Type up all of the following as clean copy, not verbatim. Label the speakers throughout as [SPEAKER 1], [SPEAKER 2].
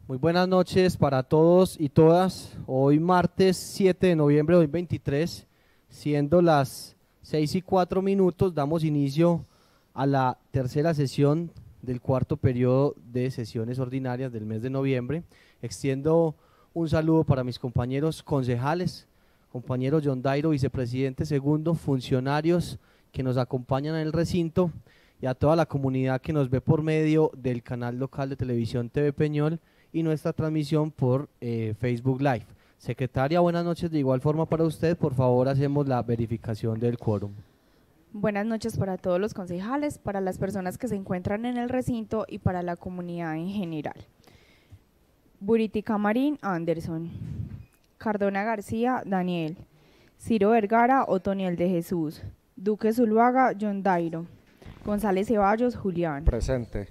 [SPEAKER 1] Muy buenas noches para todos y todas. Hoy martes 7 de noviembre de 2023, siendo las 6:04, damos inicio a la tercera sesión del cuarto periodo de sesiones ordinarias del mes de noviembre. Extiendo un saludo para mis compañeros concejales, compañero John Dairo, vicepresidente segundo, funcionarios que nos acompañan en el recinto y a toda la comunidad que nos ve por medio del canal local de televisión TV Peñol y nuestra transmisión por Facebook Live. Secretaria, buenas noches. De igual forma para usted, por favor, hacemos la verificación del quórum.
[SPEAKER 2] Buenas noches para todos los concejales, para las personas que se encuentran en el recinto y para la comunidad en general. Buritica Marín, Anderson. Cardona García, Daniel. Ciro Vergara, Otoniel de Jesús. Duque Zuluaga, John Dairo. González Ceballos, Julián.
[SPEAKER 3] Presente.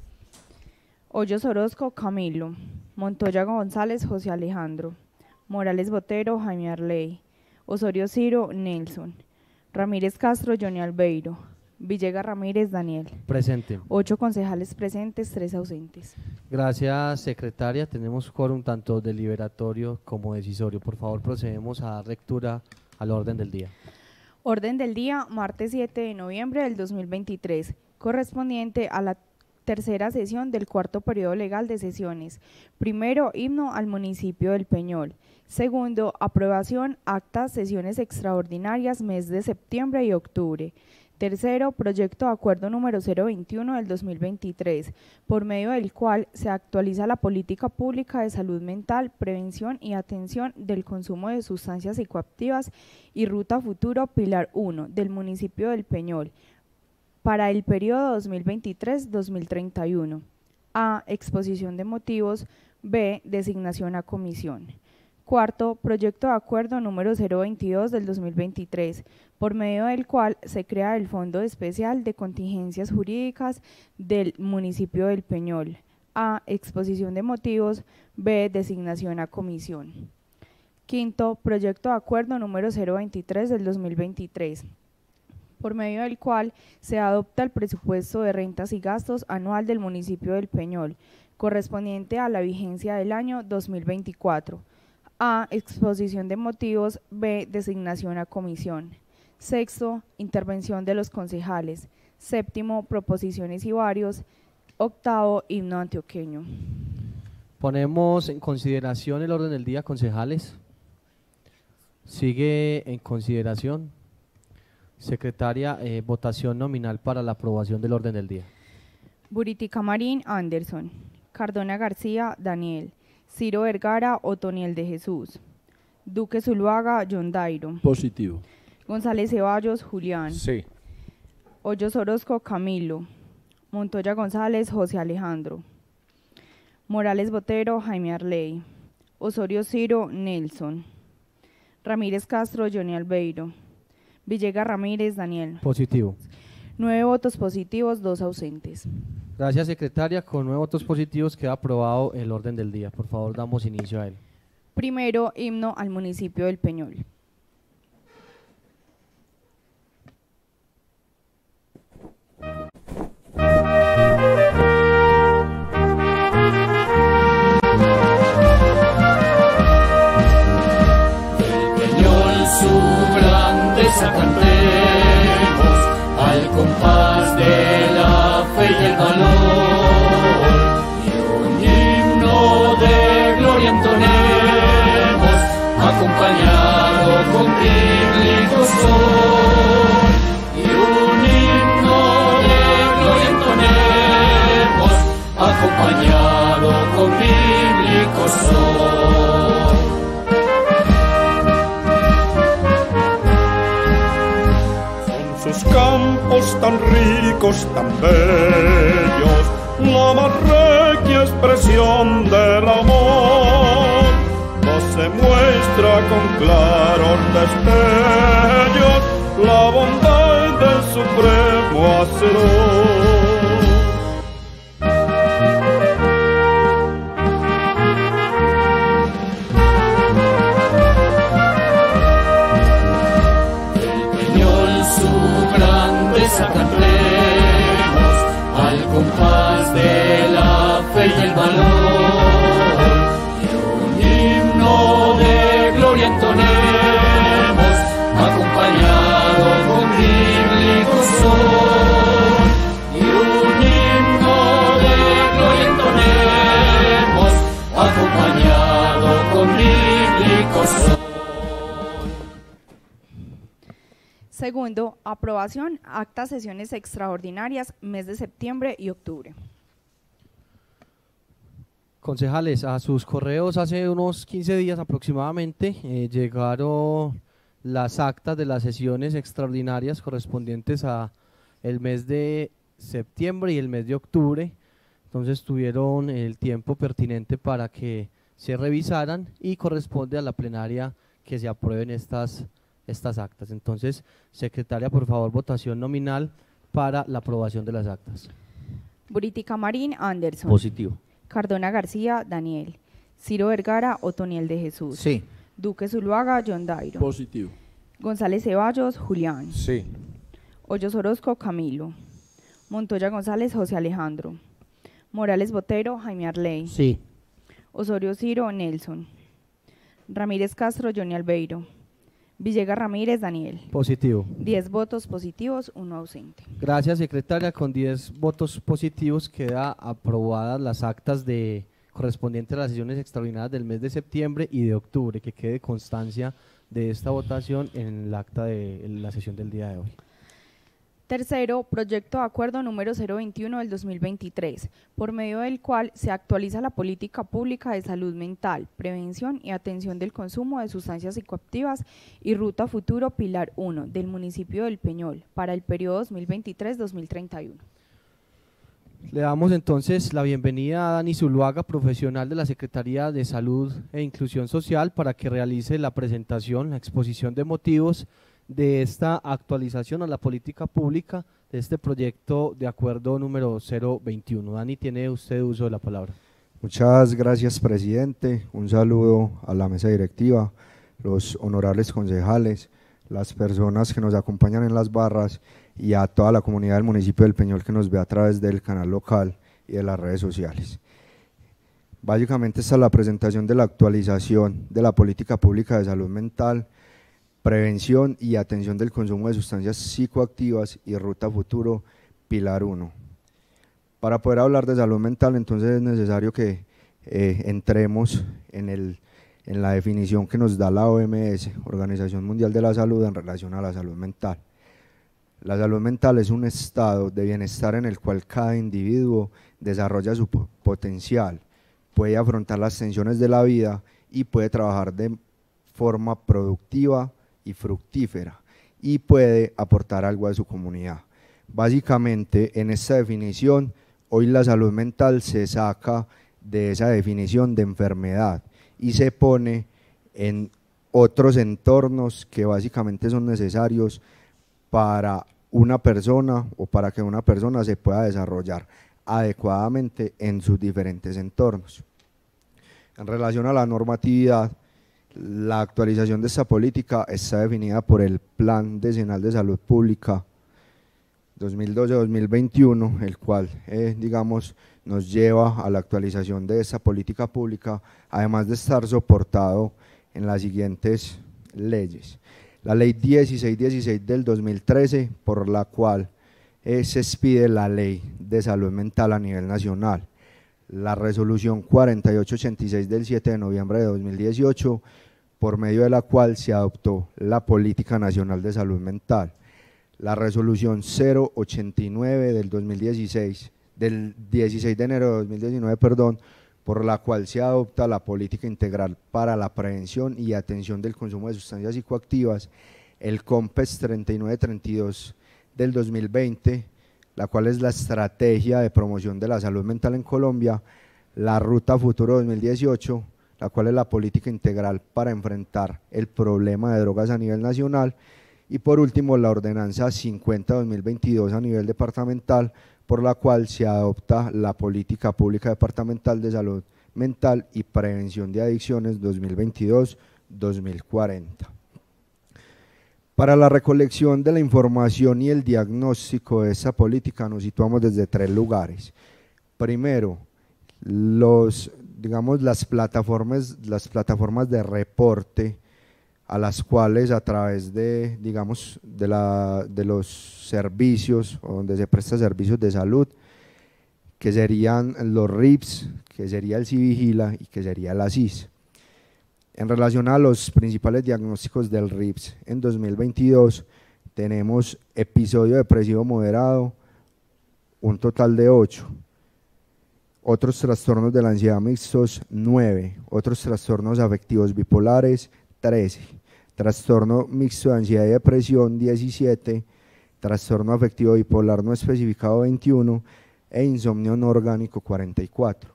[SPEAKER 2] Hoyos Orozco, Camilo. Montoya González, José Alejandro. Morales Botero, Jaime Arley. Osorio Ciro, Nelson. Ramírez Castro, Johnny Albeiro. Villegas Ramírez, Daniel.
[SPEAKER 1] Presente.
[SPEAKER 2] 8 concejales presentes, 3 ausentes.
[SPEAKER 1] Gracias, secretaria. Tenemos quórum tanto deliberatorio como decisorio. Por favor, procedemos a dar lectura al orden del día.
[SPEAKER 2] Orden del día, martes 7 de noviembre del 2023, correspondiente a la tercera sesión del cuarto periodo legal de sesiones. Primero, himno al municipio del Peñol. Segundo, aprobación, actas, sesiones extraordinarias, mes de septiembre y octubre. Tercero, proyecto de acuerdo número 021 del 2023, por medio del cual se actualiza la política pública de salud mental, prevención y atención del consumo de sustancias psicoactivas y ruta futuro Pilar 1 del municipio del Peñol para el periodo 2023-2031. A, exposición de motivos. B, designación a comisión. Cuarto, proyecto de acuerdo número 022 del 2023, por medio del cual se crea el Fondo Especial de Contingencias Jurídicas del municipio del Peñol. A, exposición de motivos. B, designación a comisión. Quinto, proyecto de acuerdo número 023 del 2023, por medio del cual se adopta el presupuesto de rentas y gastos anual del municipio del Peñol, correspondiente a la vigencia del año 2024. A, exposición de motivos. B, designación a comisión. Sexto, intervención de los concejales. Séptimo, proposiciones y varios. Octavo, himno antioqueño.
[SPEAKER 1] Ponemos en consideración el orden del día, concejales. Sigue en consideración. Secretaria, votación nominal para la aprobación del orden del día.
[SPEAKER 2] Buritica Marín, Anderson. Cardona García, Daniel. Ciro Vergara, Otoniel de Jesús. Duque Zuluaga, John Dairo.
[SPEAKER 4] Positivo.
[SPEAKER 2] González Ceballos, Julián.
[SPEAKER 3] Sí.
[SPEAKER 2] Hoyos Orozco, Camilo. Montoya González, José Alejandro. Morales Botero, Jaime Arley. Osorio Ciro, Nelson. Ramírez Castro, Johnny Albeiro. Villegas Ramírez, Daniel.
[SPEAKER 1] Positivo.
[SPEAKER 2] 9 votos positivos, 2 ausentes.
[SPEAKER 1] Gracias, secretaria. Con 9 votos positivos queda aprobado el orden del día. Por favor, damos inicio a él.
[SPEAKER 2] Primero, himno al municipio del Peñol.
[SPEAKER 5] Cantemos al compás de la fe y el valor, y un himno de gloria entonemos, acompañado con bíblico son. Y un himno de gloria entonemos, acompañado con bíblico son.
[SPEAKER 4] Sus campos tan ricos, tan bellos, la más regia expresión del amor, nos se muestra con claros destellos la bondad del supremo Hacedor.
[SPEAKER 5] Cantemos al compás de la fe y el valor,
[SPEAKER 2] Segundo, aprobación, actas sesiones extraordinarias, mes de septiembre y octubre.
[SPEAKER 1] Concejales, a sus correos hace unos 15 días aproximadamente llegaron las actas de las sesiones extraordinarias correspondientes a el mes de septiembre y el mes de octubre. Entonces tuvieron el tiempo pertinente para que se revisaran y corresponde a la plenaria que se aprueben estas actas. Entonces, secretaria, por favor, votación nominal para la aprobación de las actas.
[SPEAKER 2] Buritica Marín, Anderson.
[SPEAKER 1] Positivo.
[SPEAKER 2] Cardona García, Daniel. Ciro Vergara, Otoniel de Jesús.
[SPEAKER 3] Sí.
[SPEAKER 2] Duque Zuluaga, John Dairo.
[SPEAKER 6] Positivo.
[SPEAKER 2] González Ceballos, Julián.
[SPEAKER 6] Sí.
[SPEAKER 2] Hoyos Orozco, Camilo. Montoya González, José Alejandro. Morales Botero, Jaime Arley.
[SPEAKER 3] Sí.
[SPEAKER 2] Osorio Ciro, Nelson. Ramírez Castro, Johnny Albeiro. Villegas Ramírez, Daniel.
[SPEAKER 1] Positivo.
[SPEAKER 2] 10 votos positivos, 1 ausente.
[SPEAKER 1] Gracias, secretaria. Con 10 votos positivos queda aprobadas las actas correspondientes a las sesiones extraordinarias del mes de septiembre y de octubre. Que quede constancia de esta votación en el acta de la sesión del día de hoy.
[SPEAKER 2] Tercero, proyecto de acuerdo número 021 del 2023, por medio del cual se actualiza la política pública de salud mental, prevención y atención del consumo de sustancias psicoactivas y Ruta Futuro Pilar 1 del municipio del Peñol para el periodo 2023-2031.
[SPEAKER 1] Le damos entonces la bienvenida a Dani Zuluaga, profesional de la Secretaría de Salud e Inclusión Social, para que realice la presentación, la exposición de motivos de esta actualización a la política pública de este proyecto de acuerdo número 021. Dani, tiene usted uso de la palabra.
[SPEAKER 7] Muchas gracias, presidente. Un saludo a la mesa directiva, los honorables concejales, las personas que nos acompañan en las barras y a toda la comunidad del municipio del Peñol que nos ve a través del canal local y de las redes sociales. Básicamente esta es la presentación de la actualización de la política pública de salud mental, prevención y atención del consumo de sustancias psicoactivas y Ruta Futuro Pilar 1. Para poder hablar de salud mental, entonces es necesario que entremos en la definición que nos da la OMS, Organización Mundial de la Salud, en relación a la salud mental. La salud mental es un estado de bienestar en el cual cada individuo desarrolla su potencial, puede afrontar las tensiones de la vida y puede trabajar de forma productiva y fructífera y puede aportar algo a su comunidad. Básicamente, en esta definición, hoy la salud mental se saca de esa definición de enfermedad y se pone en otros entornos que básicamente son necesarios para una persona o para que una persona se pueda desarrollar adecuadamente en sus diferentes entornos. En relación a la normatividad, la actualización de esta política está definida por el Plan Decenal de Salud Pública 2012-2021, el cual, digamos, nos lleva a la actualización de esta política pública, además de estar soportado en las siguientes leyes. La Ley 1616 del 2013, por la cual se expide la Ley de Salud Mental a nivel nacional. La Resolución 4886 del 7 de noviembre de 2018, por medio de la cual se adoptó la Política Nacional de Salud Mental. La Resolución 089 del 2016, del 16 de enero de 2019, perdón, por la cual se adopta la Política Integral para la Prevención y Atención del Consumo de Sustancias Psicoactivas, el COMPES 3932 del 2020, la cual es la Estrategia de Promoción de la Salud Mental en Colombia, la Ruta Futuro 2018, la cual es la política integral para enfrentar el problema de drogas a nivel nacional, y por último la Ordenanza 50-2022 a nivel departamental, por la cual se adopta la Política Pública Departamental de Salud Mental y Prevención de Adicciones 2022-2040. Para la recolección de la información y el diagnóstico de esta política nos situamos desde 3 lugares. Primero, las plataformas de reporte a las cuales a través de, digamos, de los servicios o donde se presta servicios de salud, que serían los RIPS, que sería el Civigila y que sería la CIS. En relación a los principales diagnósticos del RIPS en 2022, tenemos episodio depresivo moderado, un total de 8. Otros trastornos de la ansiedad mixtos, 9. Otros trastornos afectivos bipolares, 13. Trastorno mixto de ansiedad y depresión, 17. Trastorno afectivo bipolar no especificado, 21. E insomnio no orgánico, 44.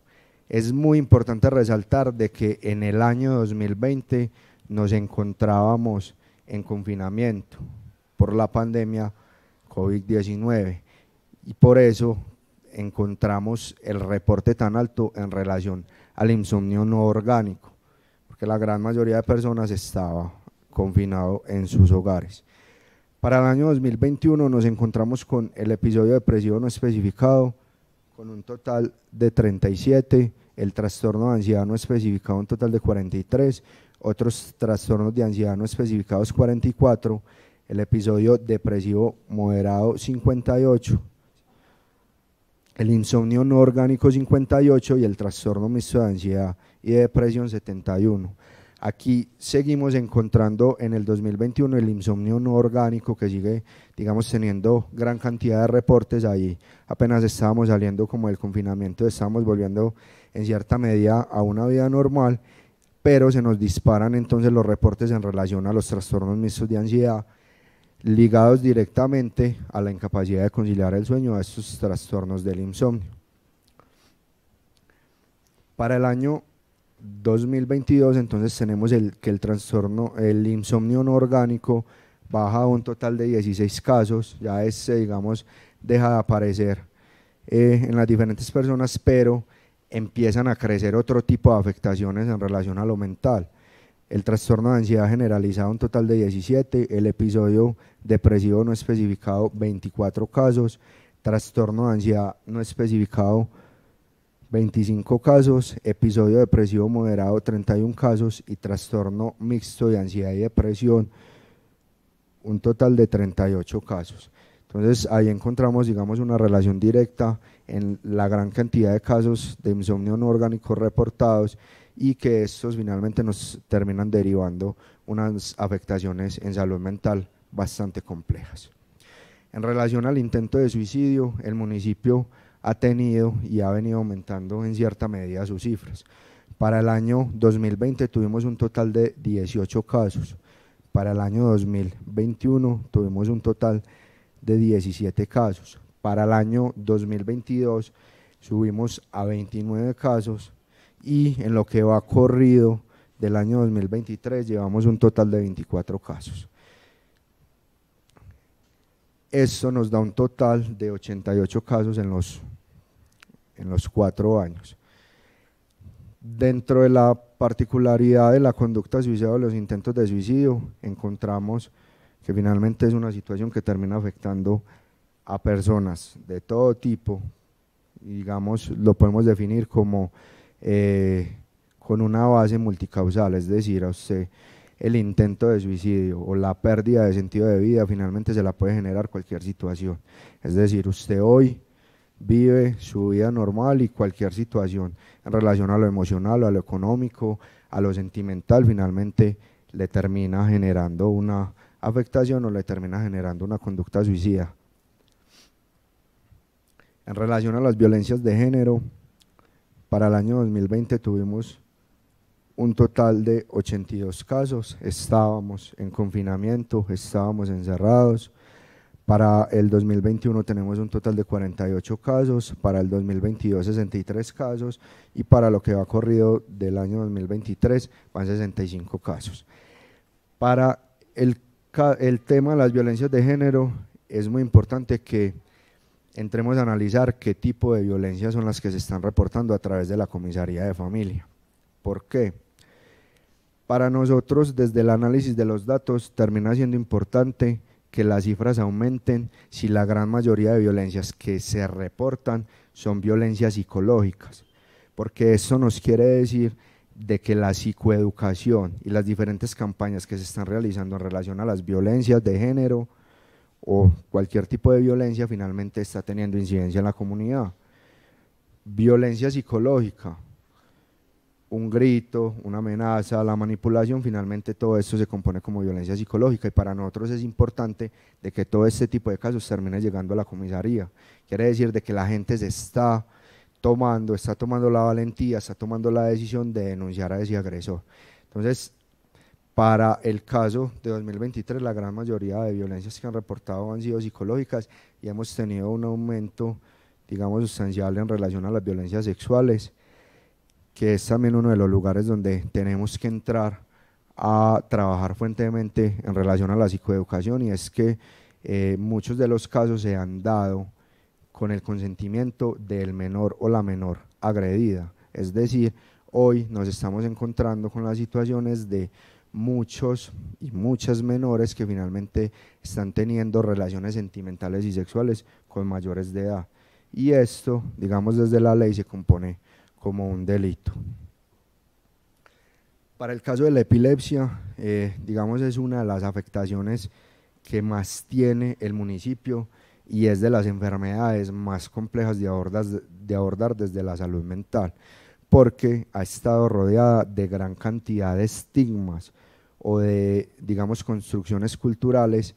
[SPEAKER 7] Es muy importante resaltar de que en el año 2020 nos encontrábamos en confinamiento por la pandemia COVID-19 y por eso encontramos el reporte tan alto en relación al insomnio no orgánico, porque la gran mayoría de personas estaba confinado en sus hogares. Para el año 2021 nos encontramos con el episodio depresivo no especificado, con un total de 37, el trastorno de ansiedad no especificado un total de 43, otros trastornos de ansiedad no especificados 44, el episodio depresivo moderado 58, el insomnio no orgánico 58 y el trastorno mixto de ansiedad y de depresión 71. Aquí seguimos encontrando en el 2021 el insomnio no orgánico que sigue, digamos, teniendo gran cantidad de reportes. Ahí apenas estábamos saliendo como del confinamiento, estábamos volviendo en cierta medida a una vida normal, pero se nos disparan entonces los reportes en relación a los trastornos mixtos de ansiedad ligados directamente a la incapacidad de conciliar el sueño, a estos trastornos del insomnio. Para el año 2022 entonces tenemos que el insomnio no orgánico baja a un total de 16 casos, ya digamos deja de aparecer en las diferentes personas, pero empiezan a crecer otro tipo de afectaciones en relación a lo mental. El trastorno de ansiedad generalizado un total de 17, el episodio depresivo no especificado 24 casos, trastorno de ansiedad no especificado 25 casos, episodio depresivo moderado 31 casos y trastorno mixto de ansiedad y depresión un total de 38 casos. Entonces ahí encontramos, digamos, una relación directa en la gran cantidad de casos de insomnio no orgánico reportados y que estos finalmente nos terminan derivando unas afectaciones en salud mental bastante complejas. En relación al intento de suicidio, el municipio ha tenido y ha venido aumentando en cierta medida sus cifras. Para el año 2020 tuvimos un total de 18 casos, para el año 2021 tuvimos un total de 17 casos, para el año 2022 subimos a 29 casos y en lo que va corrido del año 2023 llevamos un total de 24 casos. Esto nos da un total de 88 casos en los 4 años. Dentro de la particularidad de la conducta suicida o los intentos de suicidio, encontramos que finalmente es una situación que termina afectando a personas de todo tipo, digamos, lo podemos definir como con una base multicausal, es decir, a usted el intento de suicidio o la pérdida de sentido de vida finalmente se la puede generar cualquier situación, es decir, usted hoy vive su vida normal y cualquier situación en relación a lo emocional, a lo económico, a lo sentimental, finalmente le termina generando una afectación o le termina generando una conducta suicida. En relación a las violencias de género, para el año 2020 tuvimos un total de 82 casos, estábamos en confinamiento, estábamos encerrados. Para el 2021 tenemos un total de 48 casos, para el 2022 63 casos y para lo que va corrido del año 2023 van 65 casos. Para el tema de las violencias de género es muy importante que entremos a analizar qué tipo de violencias son las que se están reportando a través de la comisaría de familia. ¿Por qué? Para nosotros, desde el análisis de los datos, termina siendo importante que las cifras aumenten si la gran mayoría de violencias que se reportan son violencias psicológicas, porque eso nos quiere decir de que la psicoeducación y las diferentes campañas que se están realizando en relación a las violencias de género o cualquier tipo de violencia finalmente está teniendo incidencia en la comunidad. Violencia psicológica, un grito, una amenaza, la manipulación, finalmente todo esto se compone como violencia psicológica y para nosotros es importante de que todo este tipo de casos termine llegando a la comisaría. Quiere decir de que la gente está tomando la valentía, está tomando la decisión de denunciar a ese agresor. Entonces, para el caso de 2023, la gran mayoría de violencias que han reportado han sido psicológicas y hemos tenido un aumento, digamos, sustancial en relación a las violencias sexuales, que es también uno de los lugares donde tenemos que entrar a trabajar fuertemente en relación a la psicoeducación, y es que muchos de los casos se han dado con el consentimiento del menor o la menor agredida. Es decir, hoy nos estamos encontrando con las situaciones de muchos y muchas menores que finalmente están teniendo relaciones sentimentales y sexuales con mayores de edad, y esto, digamos, desde la ley se compone como un delito. Para el caso de la epilepsia, digamos, es una de las afectaciones que más tiene el municipio y es de las enfermedades más complejas de abordar desde la salud mental, porque ha estado rodeada de gran cantidad de estigmas o de, digamos, construcciones culturales,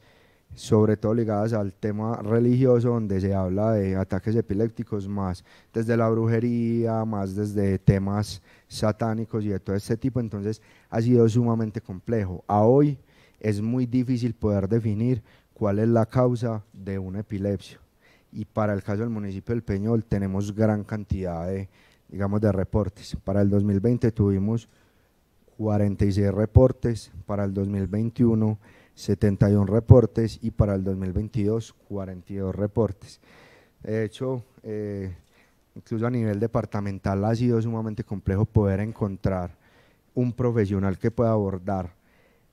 [SPEAKER 7] sobre todo ligadas al tema religioso, donde se habla de ataques epilépticos más desde la brujería, más desde temas satánicos y de todo este tipo. Entonces ha sido sumamente complejo. A hoy es muy difícil poder definir cuál es la causa de una epilepsia, y para el caso del municipio del Peñol tenemos gran cantidad de, digamos, de reportes. Para el 2020 tuvimos 46 reportes, para el 2021 71 reportes y para el 2022 42 reportes. De hecho, incluso a nivel departamental ha sido sumamente complejo poder encontrar un profesional que pueda abordar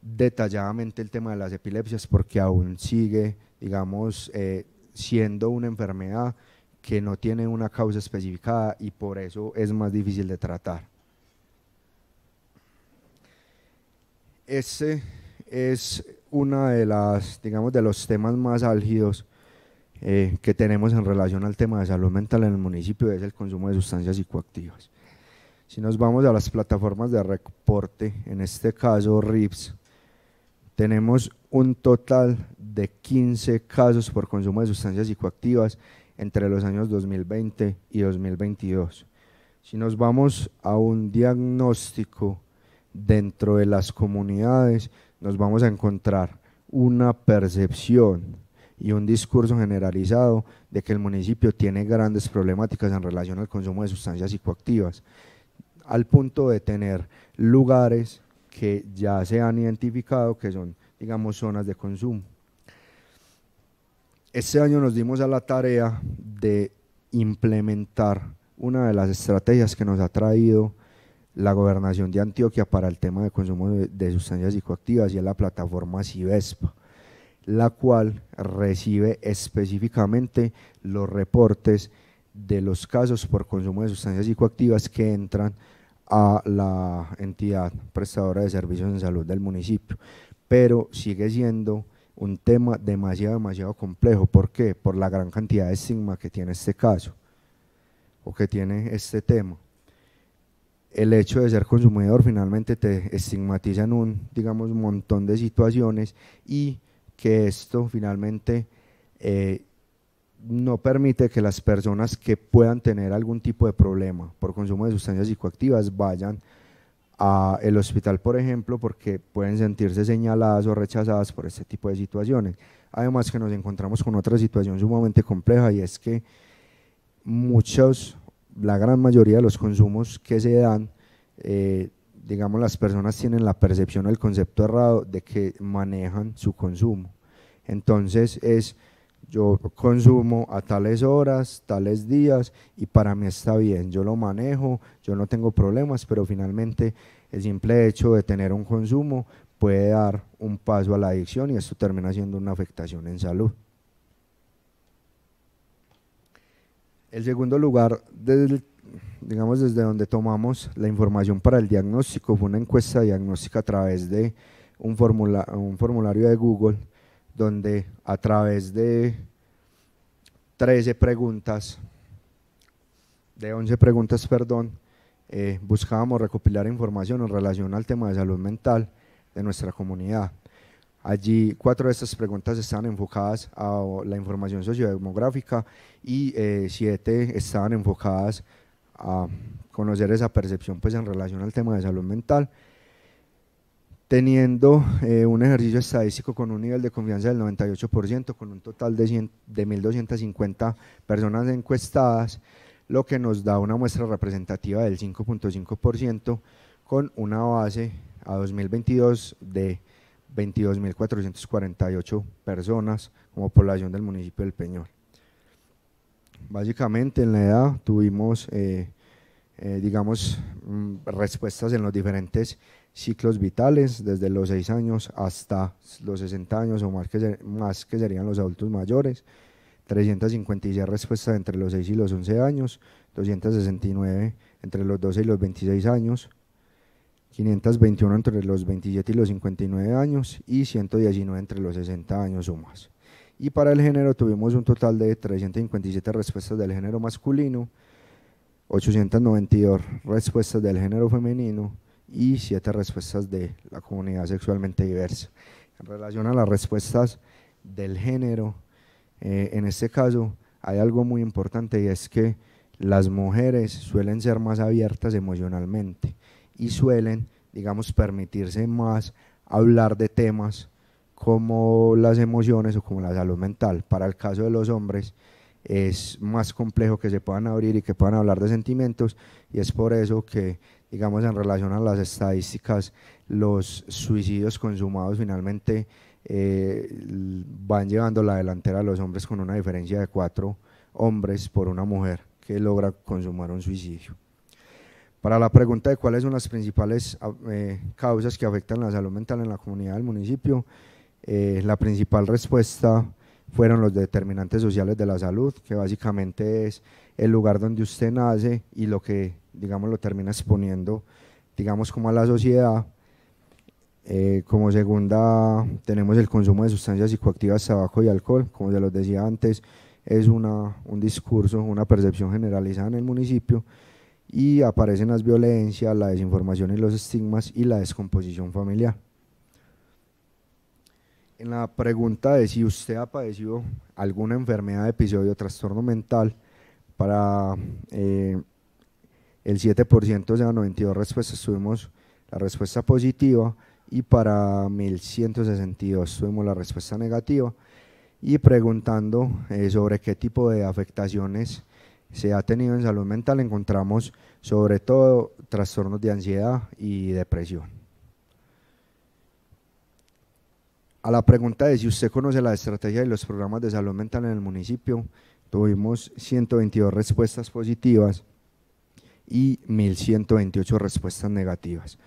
[SPEAKER 7] detalladamente el tema de las epilepsias, porque aún sigue, digamos, siendo una enfermedad que no tiene una causa especificada y por eso es más difícil de tratar. Ese es una de las, digamos, de los temas más álgidos que tenemos en relación al tema de salud mental en el municipio, es el consumo de sustancias psicoactivas. Si nos vamos a las plataformas de reporte, en este caso RIPS, tenemos un total de 15 casos por consumo de sustancias psicoactivas entre los años 2020 y 2022. Si nos vamos a un diagnóstico dentro de las comunidades, nos vamos a encontrar una percepción y un discurso generalizado de que el municipio tiene grandes problemáticas en relación al consumo de sustancias psicoactivas, al punto de tener lugares que ya se han identificado que son, digamos, zonas de consumo. Este año nos dimos a la tarea de implementar una de las estrategias que nos ha traído la gobernación de Antioquia para el tema de consumo de sustancias psicoactivas, y es la plataforma Civespa, la cual recibe específicamente los reportes de los casos por consumo de sustancias psicoactivas que entran a la entidad prestadora de servicios en salud del municipio, pero sigue siendo un tema demasiado complejo. ¿Por qué? Por la gran cantidad de estigma que tiene este caso o que tiene este tema. El hecho de ser consumidor finalmente te estigmatiza en un, digamos, montón de situaciones, y que esto finalmente no permite que las personas que puedan tener algún tipo de problema por consumo de sustancias psicoactivas vayan al hospital, por ejemplo, porque pueden sentirse señaladas o rechazadas por este tipo de situaciones. Además que nos encontramos con otra situación sumamente compleja, y es que la gran mayoría de los consumos que se dan, digamos, las personas tienen la percepción o el concepto errado de que manejan su consumo. Entonces yo consumo a tales horas, tales días, y para mí está bien, yo lo manejo, yo no tengo problemas, pero finalmente el simple hecho de tener un consumo puede dar un paso a la adicción, y esto termina siendo una afectación en salud. El segundo lugar, digamos, desde donde tomamos la información para el diagnóstico, fue una encuesta diagnóstica a través de un formulario de Google, donde a través de 11 preguntas, buscábamos recopilar información en relación al tema de salud mental de nuestra comunidad. Allí 4 de estas preguntas estaban enfocadas a la información sociodemográfica y 7 estaban enfocadas a conocer esa percepción pues, en relación al tema de salud mental, teniendo un ejercicio estadístico con un nivel de confianza del 98%, con un total de 1.250 personas encuestadas, lo que nos da una muestra representativa del 5.5%, con una base a 2022 de 22.448 personas como población del municipio del Peñol. Básicamente en la edad tuvimos digamos respuestas en los diferentes ciclos vitales, desde los 6 años hasta los 60 años o más que serían los adultos mayores, 356 respuestas entre los 6 y los 11 años, 269 entre los 12 y los 26 años, 521 entre los 27 y los 59 años y 119 entre los 60 años o más. Y para el género tuvimos un total de 357 respuestas del género masculino, 892 respuestas del género femenino y 7 respuestas de la comunidad sexualmente diversa. En relación a las respuestas del género, en este caso hay algo muy importante y es que las mujeres suelen ser más abiertas emocionalmente y suelen, digamos, permitirse más hablar de temas como las emociones o como la salud mental. Para el caso de los hombres es más complejo que se puedan abrir y que puedan hablar de sentimientos, y es por eso que, digamos, en relación a las estadísticas, los suicidios consumados finalmente van llevando la delantera a los hombres, con una diferencia de 4 hombres por una mujer que logra consumar un suicidio. Para la pregunta de cuáles son las principales causas que afectan la salud mental en la comunidad del municipio, la principal respuesta fueron los determinantes sociales de la salud, que básicamente es el lugar donde usted nace y lo que, digamos, lo termina exponiendo, digamos, como a la sociedad. Como segunda tenemos el consumo de sustancias psicoactivas, tabaco y alcohol. Como se los decía antes, es un discurso, una percepción generalizada en el municipio, y aparecen las violencias, la desinformación y los estigmas y la descomposición familiar. En la pregunta de si usted ha padecido alguna enfermedad, episodio o trastorno mental, para el 7%, o sea, 92 respuestas, tuvimos la respuesta positiva, y para 1.162 tuvimos la respuesta negativa. Y preguntando sobre qué tipo de afectaciones se ha tenido en salud mental, encontramos sobre todo trastornos de ansiedad y depresión. A la pregunta de si usted conoce la estrategia y los programas de salud mental en el municipio, tuvimos 122 respuestas positivas y 1.128 respuestas negativas.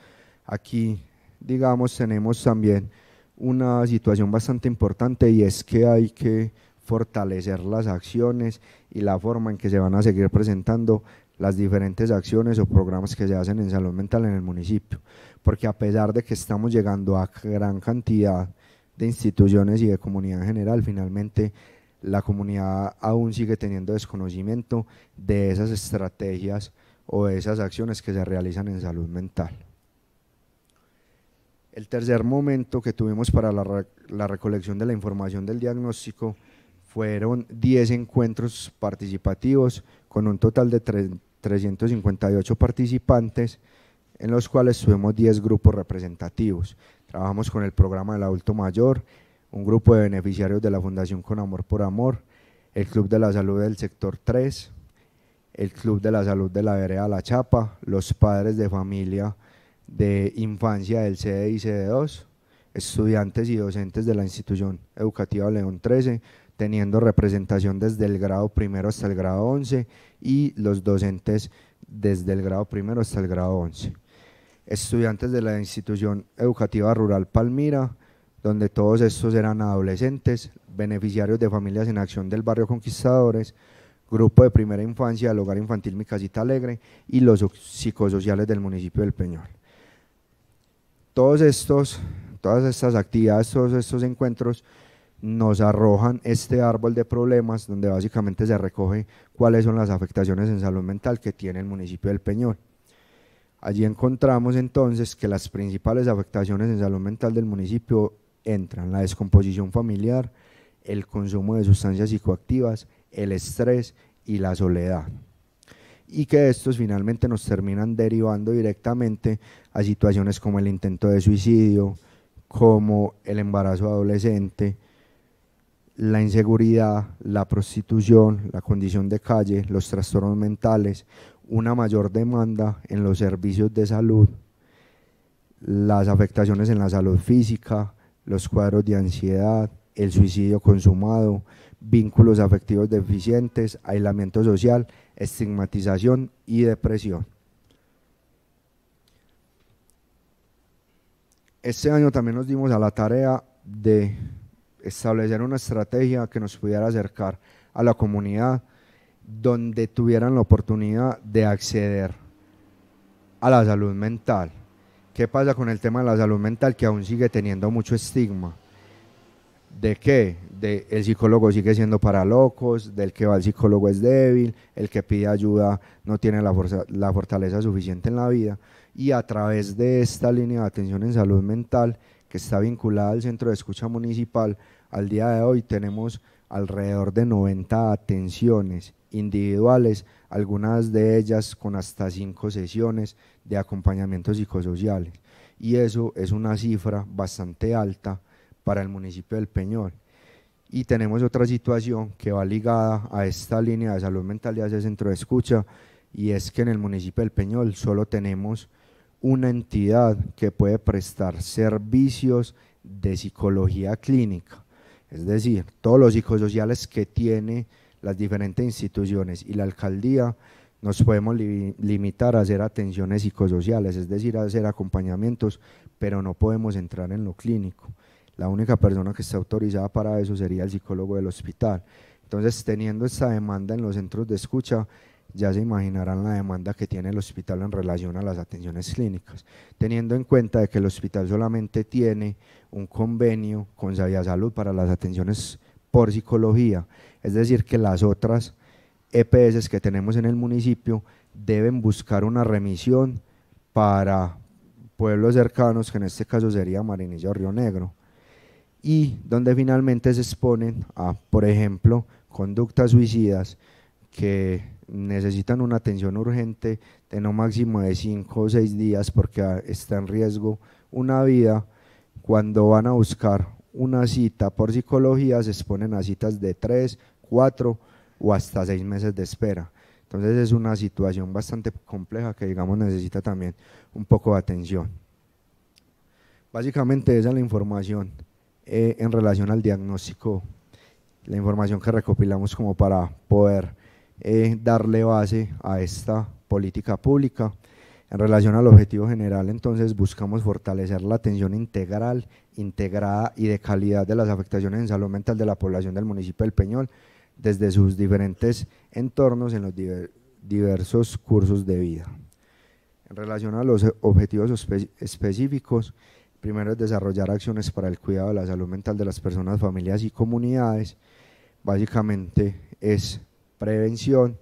[SPEAKER 7] Aquí, digamos, tenemos también una situación bastante importante, y es que hay que fortalecer las acciones y la forma en que se van a seguir presentando las diferentes acciones o programas que se hacen en salud mental en el municipio, porque a pesar de que estamos llegando a gran cantidad de instituciones y de comunidad en general, finalmente la comunidad aún sigue teniendo desconocimiento de esas estrategias o de esas acciones que se realizan en salud mental. El tercer momento que tuvimos para la recolección de la información del diagnóstico fueron 10 encuentros participativos con un total de 358 participantes, en los cuales tuvimos 10 grupos representativos. Trabajamos con el programa del adulto mayor, un grupo de beneficiarios de la Fundación Con Amor por Amor, el Club de la Salud del Sector 3, el Club de la Salud de la Vereda La Chapa, los padres de familia de infancia del CD y CD2, estudiantes y docentes de la institución educativa León 13, teniendo representación desde el grado primero hasta el grado 11, y los docentes desde el grado primero hasta el grado 11. Estudiantes de la institución educativa rural Palmira, donde todos estos eran adolescentes, beneficiarios de Familias en Acción del barrio Conquistadores, grupo de primera infancia del Hogar Infantil Mi Casita Alegre y los psicosociales del municipio del Peñol. Todas estas actividades, todos estos encuentros nos arrojan este árbol de problemas, donde básicamente se recoge cuáles son las afectaciones en salud mental que tiene el municipio del Peñol. Allí encontramos entonces que las principales afectaciones en salud mental del municipio entran la descomposición familiar, el consumo de sustancias psicoactivas, el estrés y la soledad. Y que estos finalmente nos terminan derivando directamente a situaciones como el intento de suicidio, como el embarazo adolescente, la inseguridad, la prostitución, la condición de calle, los trastornos mentales, una mayor demanda en los servicios de salud, las afectaciones en la salud física, los cuadros de ansiedad, el suicidio consumado, vínculos afectivos deficientes, aislamiento social, estigmatización y depresión. Este año también nos dimos a la tarea de establecer una estrategia que nos pudiera acercar a la comunidad, donde tuvieran la oportunidad de acceder a la salud mental. ¿Qué pasa con el tema de la salud mental? Que aún sigue teniendo mucho estigma. ¿De qué? De el psicólogo sigue siendo para locos, del que va al psicólogo es débil, el que pide ayuda no tiene la fortaleza suficiente en la vida. Y a través de esta línea de atención en salud mental, que está vinculada al Centro de Escucha Municipal, al día de hoy tenemos alrededor de 90 atenciones individuales, algunas de ellas con hasta 5 sesiones de acompañamiento psicosociales, y eso es una cifra bastante alta para el municipio del Peñol. Y tenemos otra situación que va ligada a esta línea de salud mental y a ese centro de escucha, y es que en el municipio del Peñol solo tenemos una entidad que puede prestar servicios de psicología clínica, es decir, todos los psicosociales que tiene las diferentes instituciones y la alcaldía nos podemos limitar a hacer atenciones psicosociales, es decir, a hacer acompañamientos, pero no podemos entrar en lo clínico. La única persona que está autorizada para eso sería el psicólogo del hospital. Entonces, teniendo esta demanda en los centros de escucha, ya se imaginarán la demanda que tiene el hospital en relación a las atenciones clínicas, teniendo en cuenta de que el hospital solamente tiene un convenio con Saviasalud para las atenciones por psicología, es decir, que las otras EPS que tenemos en el municipio deben buscar una remisión para pueblos cercanos, que en este caso sería Marinilla o Río Negro, y donde finalmente se exponen a, por ejemplo, conductas suicidas que necesitan una atención urgente de no máximo de 5 o 6 días porque está en riesgo una vida. Cuando van a buscar una cita por psicología se exponen a citas de 3, 4 o hasta 6 meses de espera. Entonces es una situación bastante compleja que, digamos, necesita también un poco de atención. Básicamente esa es la información en relación al diagnóstico, la información que recopilamos como para poder darle base a esta política pública. En relación al objetivo general, entonces buscamos fortalecer la atención integral, integrada y de calidad de las afectaciones en salud mental de la población del municipio del Peñol desde sus diferentes entornos en los diversos cursos de vida. En relación a los objetivos específicos, primero es desarrollar acciones para el cuidado de la salud mental de las personas, familias y comunidades. Básicamente es promoción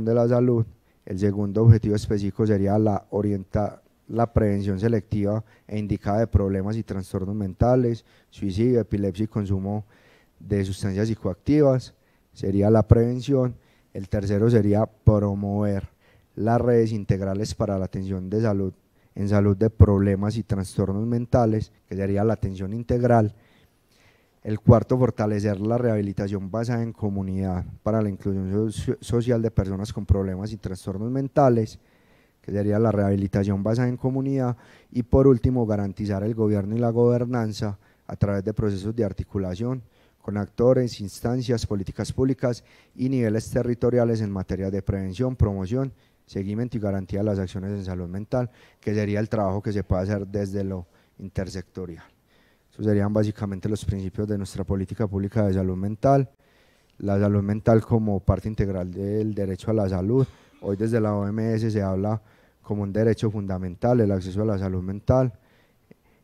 [SPEAKER 7] de la salud. El segundo objetivo específico sería la prevención selectiva e indicada de problemas y trastornos mentales, suicidio, epilepsia y consumo de sustancias psicoactivas, sería la prevención. El tercero sería promover las redes integrales para la atención de salud en salud de problemas y trastornos mentales, que sería la atención integral. El cuarto, fortalecer la rehabilitación basada en comunidad para la inclusión social de personas con problemas y trastornos mentales, que sería la rehabilitación basada en comunidad. Y por último, garantizar el gobierno y la gobernanza a través de procesos de articulación con actores, instancias, políticas públicas y niveles territoriales en materia de prevención, promoción, seguimiento y garantía de las acciones en salud mental, que sería el trabajo que se puede hacer desde lo intersectorial. Esos serían básicamente los principios de nuestra política pública de salud mental. La salud mental como parte integral del derecho a la salud. Hoy desde la OMS se habla como un derecho fundamental, el acceso a la salud mental,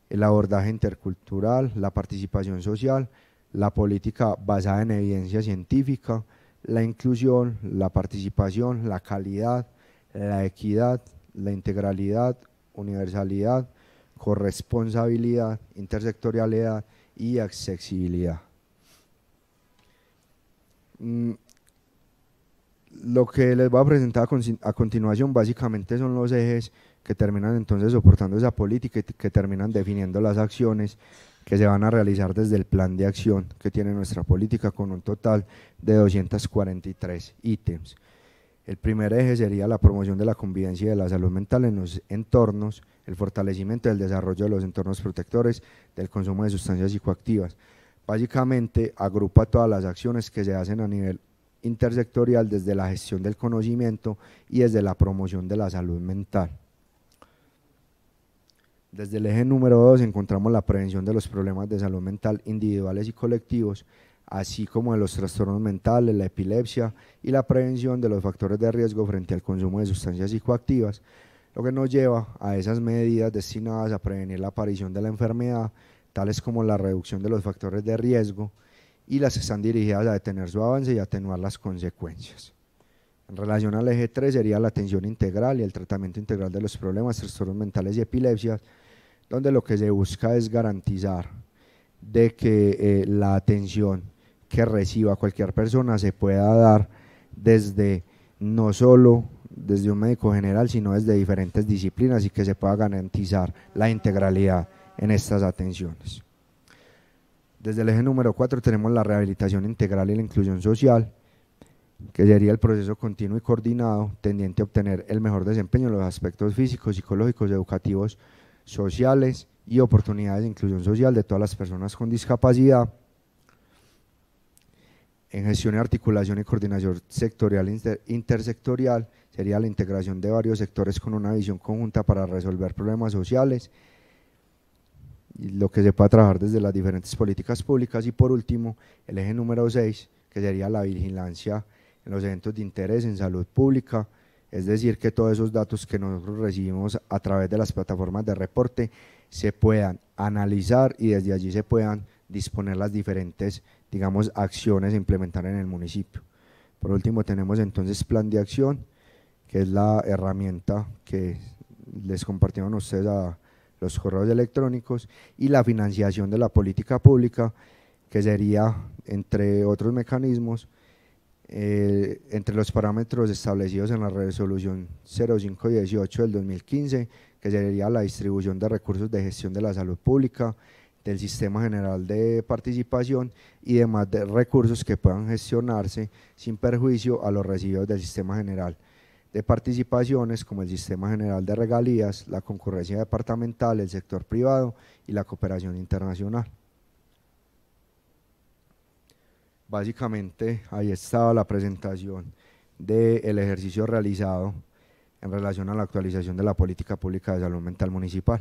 [SPEAKER 7] el abordaje intercultural, la participación social, la política basada en evidencia científica, la inclusión, la participación, la calidad, la equidad, la integralidad, universalidad, corresponsabilidad, intersectorialidad y accesibilidad. Lo que les voy a presentar a continuación básicamente son los ejes que terminan entonces soportando esa política y que terminan definiendo las acciones que se van a realizar desde el plan de acción que tiene nuestra política, con un total de 243 ítems. El primer eje sería la promoción de la convivencia y de la salud mental en los entornos, el fortalecimiento del desarrollo de los entornos protectores del consumo de sustancias psicoactivas. Básicamente agrupa todas las acciones que se hacen a nivel intersectorial desde la gestión del conocimiento y desde la promoción de la salud mental. Desde el eje número 2 encontramos la prevención de los problemas de salud mental individuales y colectivos, así como de los trastornos mentales, la epilepsia y la prevención de los factores de riesgo frente al consumo de sustancias psicoactivas, lo que nos lleva a esas medidas destinadas a prevenir la aparición de la enfermedad, tales como la reducción de los factores de riesgo, y las que están dirigidas a detener su avance y atenuar las consecuencias. En relación al eje 3 sería la atención integral y el tratamiento integral de los problemas, trastornos mentales y epilepsias, donde lo que se busca es garantizar de que la atención que reciba cualquier persona se pueda dar desde no solo desde un médico general, sino desde diferentes disciplinas, y que se pueda garantizar la integralidad en estas atenciones. Desde el eje número 4 tenemos la rehabilitación integral y la inclusión social, que sería el proceso continuo y coordinado tendiente a obtener el mejor desempeño en los aspectos físicos, psicológicos, educativos, sociales y oportunidades de inclusión social de todas las personas con discapacidad. En gestión y articulación y coordinación sectorial intersectorial sería la integración de varios sectores con una visión conjunta para resolver problemas sociales, y lo que se pueda trabajar desde las diferentes políticas públicas. Y por último, el eje número 6, que sería la vigilancia en los eventos de interés en salud pública, es decir, que todos esos datos que nosotros recibimos a través de las plataformas de reporte se puedan analizar y desde allí se puedan disponer las diferentes, digamos, acciones a implementar en el municipio. Por último, tenemos entonces plan de acción, que es la herramienta que les compartieron ustedes a los correos electrónicos, y la financiación de la política pública, que sería, entre otros mecanismos, entre los parámetros establecidos en la resolución 0518 del 2015, que sería la distribución de recursos de gestión de la salud pública, del sistema general de participación y demás de recursos que puedan gestionarse sin perjuicio a los recibidos del sistema general de participaciones, como el sistema general de regalías, la concurrencia departamental, el sector privado y la cooperación internacional. Básicamente ahí estaba la presentación del ejercicio realizado en relación a la actualización de la política pública de salud mental municipal.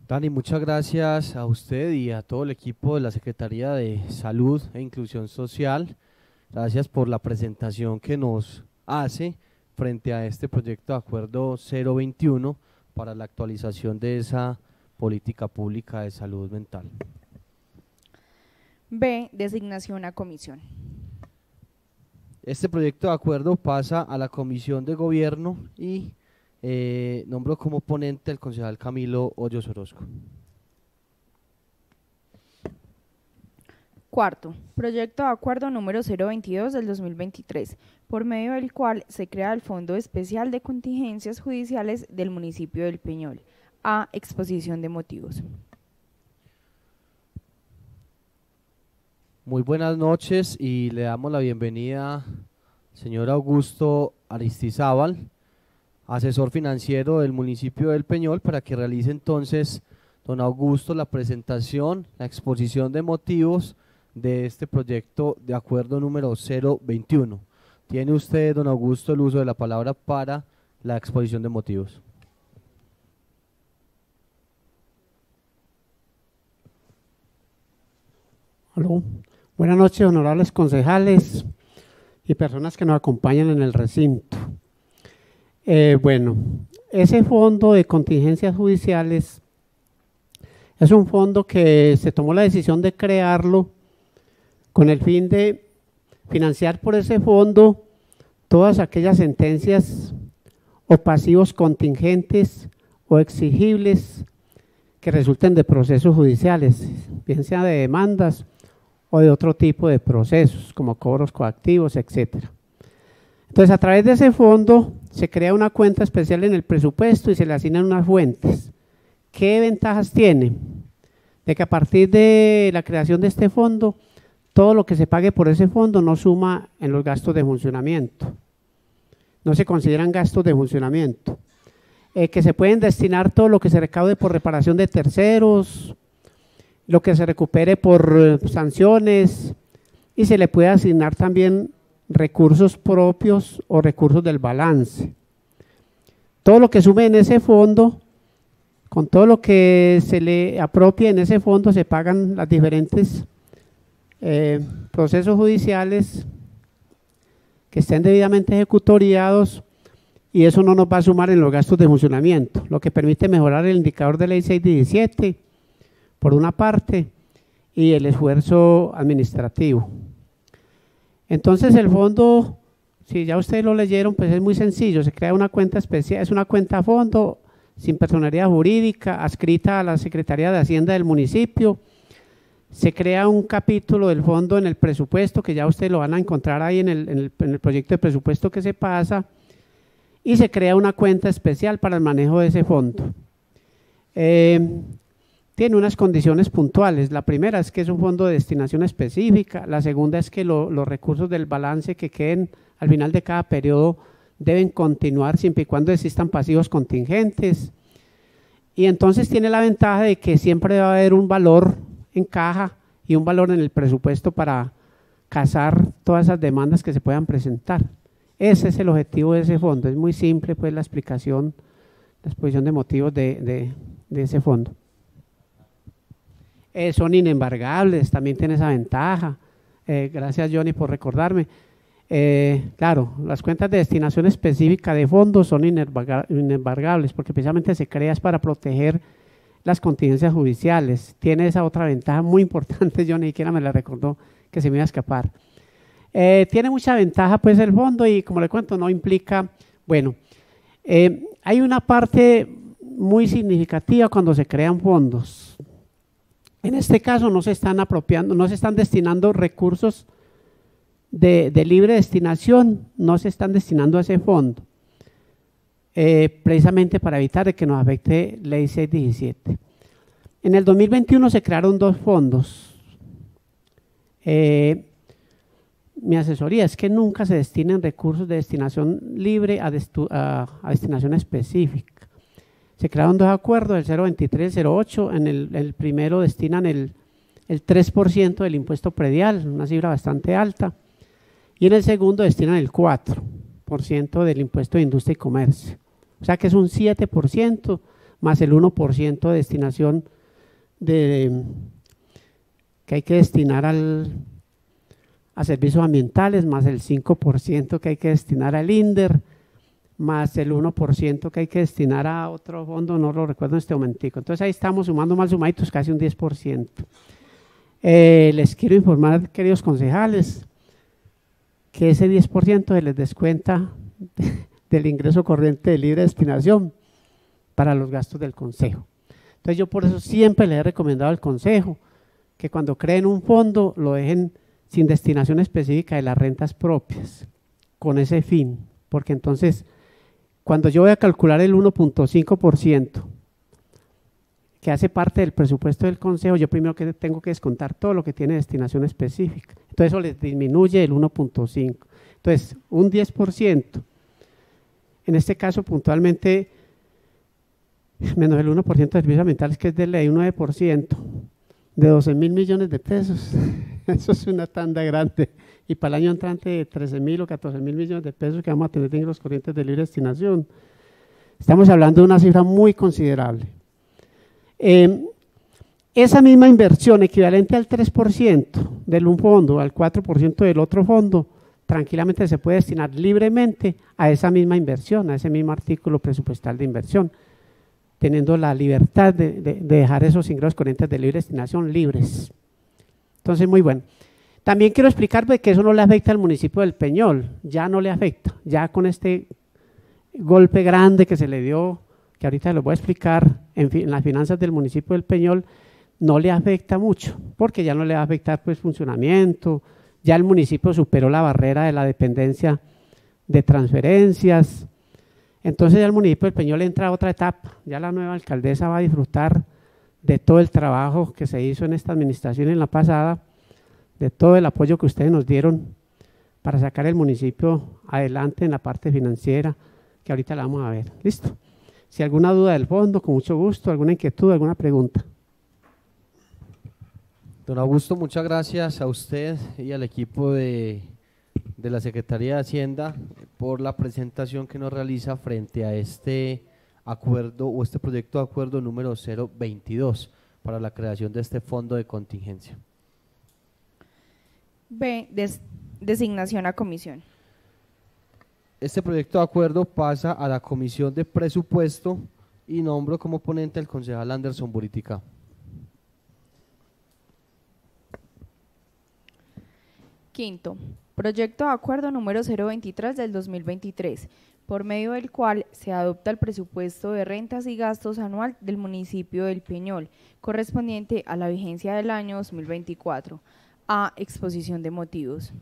[SPEAKER 1] Dani, muchas gracias a usted y a todo el equipo de la Secretaría de Salud e Inclusión Social. Gracias por la presentación que nos hace frente a este proyecto de acuerdo 021 para la actualización de esa política pública de salud mental.
[SPEAKER 2] B. Designación a comisión.
[SPEAKER 1] Este proyecto de acuerdo pasa a la Comisión de Gobierno y nombro como ponente el concejal Camilo Hoyos Orozco.
[SPEAKER 2] Cuarto, proyecto de acuerdo número 022 del 2023, por medio del cual se crea el Fondo Especial de Contingencias Judiciales del municipio del Peñol. A. Exposición de motivos.
[SPEAKER 1] Muy buenas noches y le damos la bienvenida al señor Augusto Aristizábal, asesor financiero del municipio del Peñol, para que realice entonces, don Augusto, la presentación, la exposición de motivos de este proyecto de acuerdo número 021. Tiene usted, don Augusto, el uso de la palabra para la exposición de motivos.
[SPEAKER 3] Aló. Buenas noches, honorables concejales y personas que nos acompañan en el recinto. Bueno, ese fondo de contingencias judiciales es un fondo que se tomó la decisión de crearlo con el fin de financiar por ese fondo todas aquellas sentencias o pasivos contingentes o exigibles que resulten de procesos judiciales, bien sea de demandas o de otro tipo de procesos, como cobros coactivos, etc. Entonces, a través de ese fondo se crea una cuenta especial en el presupuesto y se le asignan unas fuentes. ¿Qué ventajas tiene? De que a partir de la creación de este fondo, todo lo que se pague por ese fondo no suma en los gastos de funcionamiento. No se consideran gastos de funcionamiento. Que se pueden destinar todo lo que se recaude por reparación de terceros, lo que se recupere por sanciones, y se le puede asignar también recursos propios o recursos del balance. Todo lo que sume en ese fondo, con todo lo que se le apropie en ese fondo, se pagan las diferentes procesos judiciales que estén debidamente ejecutoriados, y eso no nos va a sumar en los gastos de funcionamiento, lo que permite mejorar el indicador de ley 617, por una parte, y el esfuerzo administrativo. Entonces el fondo, si ya ustedes lo leyeron, pues es muy sencillo, se crea una cuenta especial, es una cuenta fondo sin personalidad jurídica, adscrita a la Secretaría de Hacienda del municipio. Se crea un capítulo del fondo en el presupuesto, que ya ustedes lo van a encontrar ahí en el proyecto de presupuesto que se pasa, y se crea una cuenta especial para el manejo de ese fondo. Tiene unas condiciones puntuales. La primera es que es un fondo de destinación específica. La segunda es que los recursos del balance que queden al final de cada periodo deben continuar siempre y cuando existan pasivos contingentes. Y entonces tiene la ventaja de que siempre va a haber un valor en caja y un valor en el presupuesto para casar todas esas demandas que se puedan presentar. Ese es el objetivo de ese fondo. Es muy simple pues la explicación, la exposición de motivos de ese fondo. Son inembargables, también tiene esa ventaja. Gracias Johnny por recordarme. Claro, las cuentas de destinación específica de fondos son inembargables porque precisamente se crea para proteger las contingencias judiciales. Tiene esa otra ventaja muy importante, Johnny, ni siquiera me la recordó, que se me iba a escapar. Tiene mucha ventaja pues el fondo, y como le cuento, no implica, bueno, hay una parte muy significativa cuando se crean fondos. En este caso no se están apropiando, no se están destinando recursos de libre destinación, no se están destinando a ese fondo, precisamente para evitar de que nos afecte ley 617. En el 2021 se crearon dos fondos. Mi asesoría es que nunca se destinen recursos de destinación libre a destinación específica. Se crearon dos acuerdos, el 023 y el 08. En el primero destinan el 3% del impuesto predial, una cifra bastante alta, y en el segundo destinan el 4% del impuesto de industria y comercio. O sea que es un 7% más el 1% de destinación que hay que destinar a servicios ambientales, más el 5% que hay que destinar al INDER, más el 1% que hay que destinar a otro fondo, no lo recuerdo en este momentico. Entonces ahí estamos sumando mal sumaditos, casi un 10%. Les quiero informar, queridos concejales, que ese 10% se les descuenta del ingreso corriente de libre destinación para los gastos del consejo. Entonces yo por eso siempre les he recomendado al consejo que cuando creen un fondo lo dejen sin destinación específica de las rentas propias, con ese fin, porque entonces cuando yo voy a calcular el 1.5% que hace parte del presupuesto del consejo, yo primero que tengo que descontar todo lo que tiene destinación específica. Entonces eso les disminuye el 1.5%. Entonces un 10%, en este caso puntualmente, menos el 1% de servicios ambientales que es de ley, un 9%, de 12.000 millones de pesos. Eso es una tanda grande. Y para el año entrante 13.000 o 14.000 millones de pesos que vamos a tener de ingresos corrientes de libre destinación. Estamos hablando de una cifra muy considerable. Esa misma inversión equivalente al 3% del un fondo, al 4% del otro fondo, tranquilamente se puede destinar libremente a esa misma inversión, a ese mismo artículo presupuestal de inversión, teniendo la libertad de dejar esos ingresos corrientes de libre destinación libres. Entonces, muy bueno. También quiero explicar que eso no le afecta al municipio del Peñol, ya no le afecta, ya con este golpe grande que se le dio, que ahorita lo voy a explicar en las finanzas del municipio del Peñol, no le afecta mucho, porque ya no le va a afectar pues funcionamiento, ya el municipio superó la barrera de la dependencia de transferencias, entonces ya el municipio del Peñol entra a otra etapa, ya la nueva alcaldesa va a disfrutar de todo el trabajo que se hizo en esta administración en la pasada, de todo el apoyo que ustedes nos dieron para sacar el municipio adelante en la parte financiera, que ahorita la vamos a ver. ¿Listo? Si alguna duda del fondo, con mucho gusto, alguna inquietud, alguna pregunta.
[SPEAKER 1] Don Augusto, muchas gracias a usted y al equipo de la Secretaría de Hacienda por la presentación que nos realiza frente a este acuerdo o este proyecto de acuerdo número 022 para la creación de este fondo de contingencia.
[SPEAKER 2] B. Designación a comisión.
[SPEAKER 1] Este proyecto de acuerdo pasa a la Comisión de Presupuesto y nombro como ponente al concejal Anderson Buritica.
[SPEAKER 2] Quinto, proyecto de acuerdo número 023 del 2023, por medio del cual se adopta el presupuesto de rentas y gastos anual del municipio del Peñol, correspondiente a la vigencia del año 2024. A. Exposición de motivos.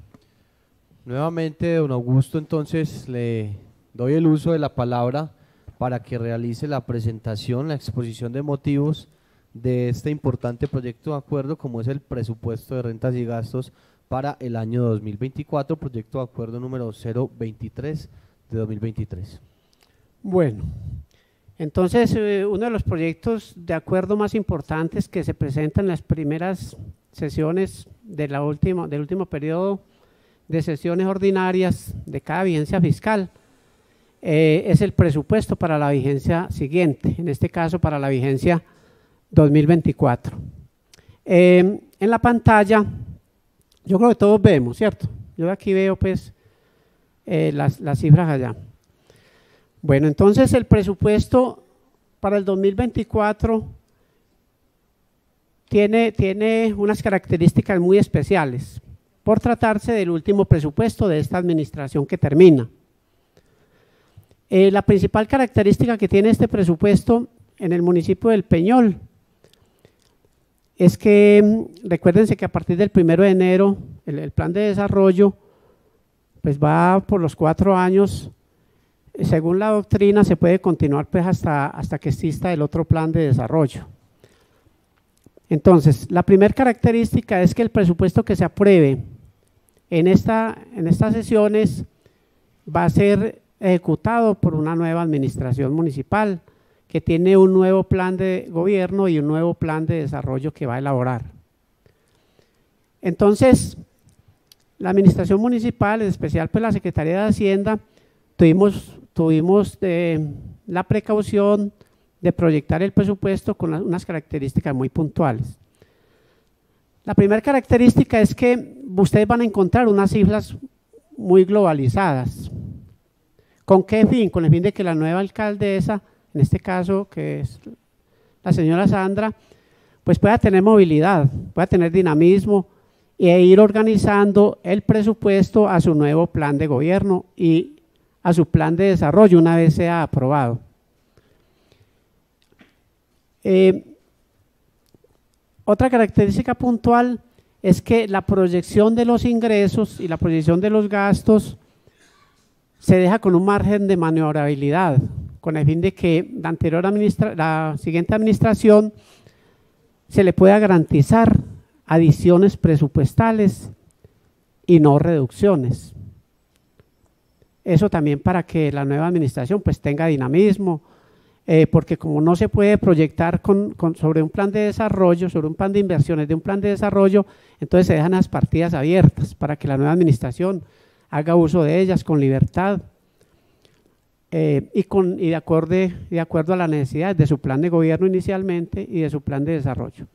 [SPEAKER 1] Nuevamente, don Augusto, entonces le doy el uso de la palabra para que realice la presentación, la exposición de motivos de este importante proyecto de acuerdo, como es el presupuesto de rentas y gastos para el año 2024, proyecto de acuerdo número 023 de 2023.
[SPEAKER 3] Bueno, entonces uno de los proyectos de acuerdo más importantes que se presentan en las primeras sesiones del último periodo de sesiones ordinarias de cada vigencia fiscal es el presupuesto para la vigencia siguiente, en este caso para la vigencia 2024. En la pantalla, yo creo que todos vemos, ¿cierto? Yo aquí veo pues las cifras allá. Bueno, entonces el presupuesto para el 2024 tiene unas características muy especiales, por tratarse del último presupuesto de esta administración que termina. La principal característica que tiene este presupuesto en el municipio del Peñol es que, recuérdense que a partir del 1 de enero, el plan de desarrollo pues va por los 4 años, según la doctrina se puede continuar pues hasta que exista el otro plan de desarrollo. Entonces, la primera característica es que el presupuesto que se apruebe en estas sesiones va a ser ejecutado por una nueva administración municipal que tiene un nuevo plan de gobierno y un nuevo plan de desarrollo que va a elaborar. Entonces, la administración municipal, en especial pues la Secretaría de Hacienda, tuvimos la precaución de proyectar el presupuesto con unas características muy puntuales. La primera característica es que ustedes van a encontrar unas cifras muy globalizadas. ¿Con qué fin? Con el fin de que la nueva alcaldesa, en este caso que es la señora Sandra, pues pueda tener movilidad, pueda tener dinamismo e ir organizando el presupuesto a su nuevo plan de gobierno y a su plan de desarrollo una vez sea aprobado. Otra característica puntual es que la proyección de los ingresos y la proyección de los gastos se deja con un margen de maniobrabilidad, con el fin de que la siguiente administración se le pueda garantizar adiciones presupuestales y no reducciones. Eso también para que la nueva administración pues tenga dinamismo, porque como no se puede proyectar sobre un plan de desarrollo, sobre un plan de inversiones de un plan de desarrollo, entonces se dejan las partidas abiertas para que la nueva administración haga uso de ellas con libertad y de acuerdo a las necesidades de su plan de gobierno inicialmente y de su plan de desarrollo.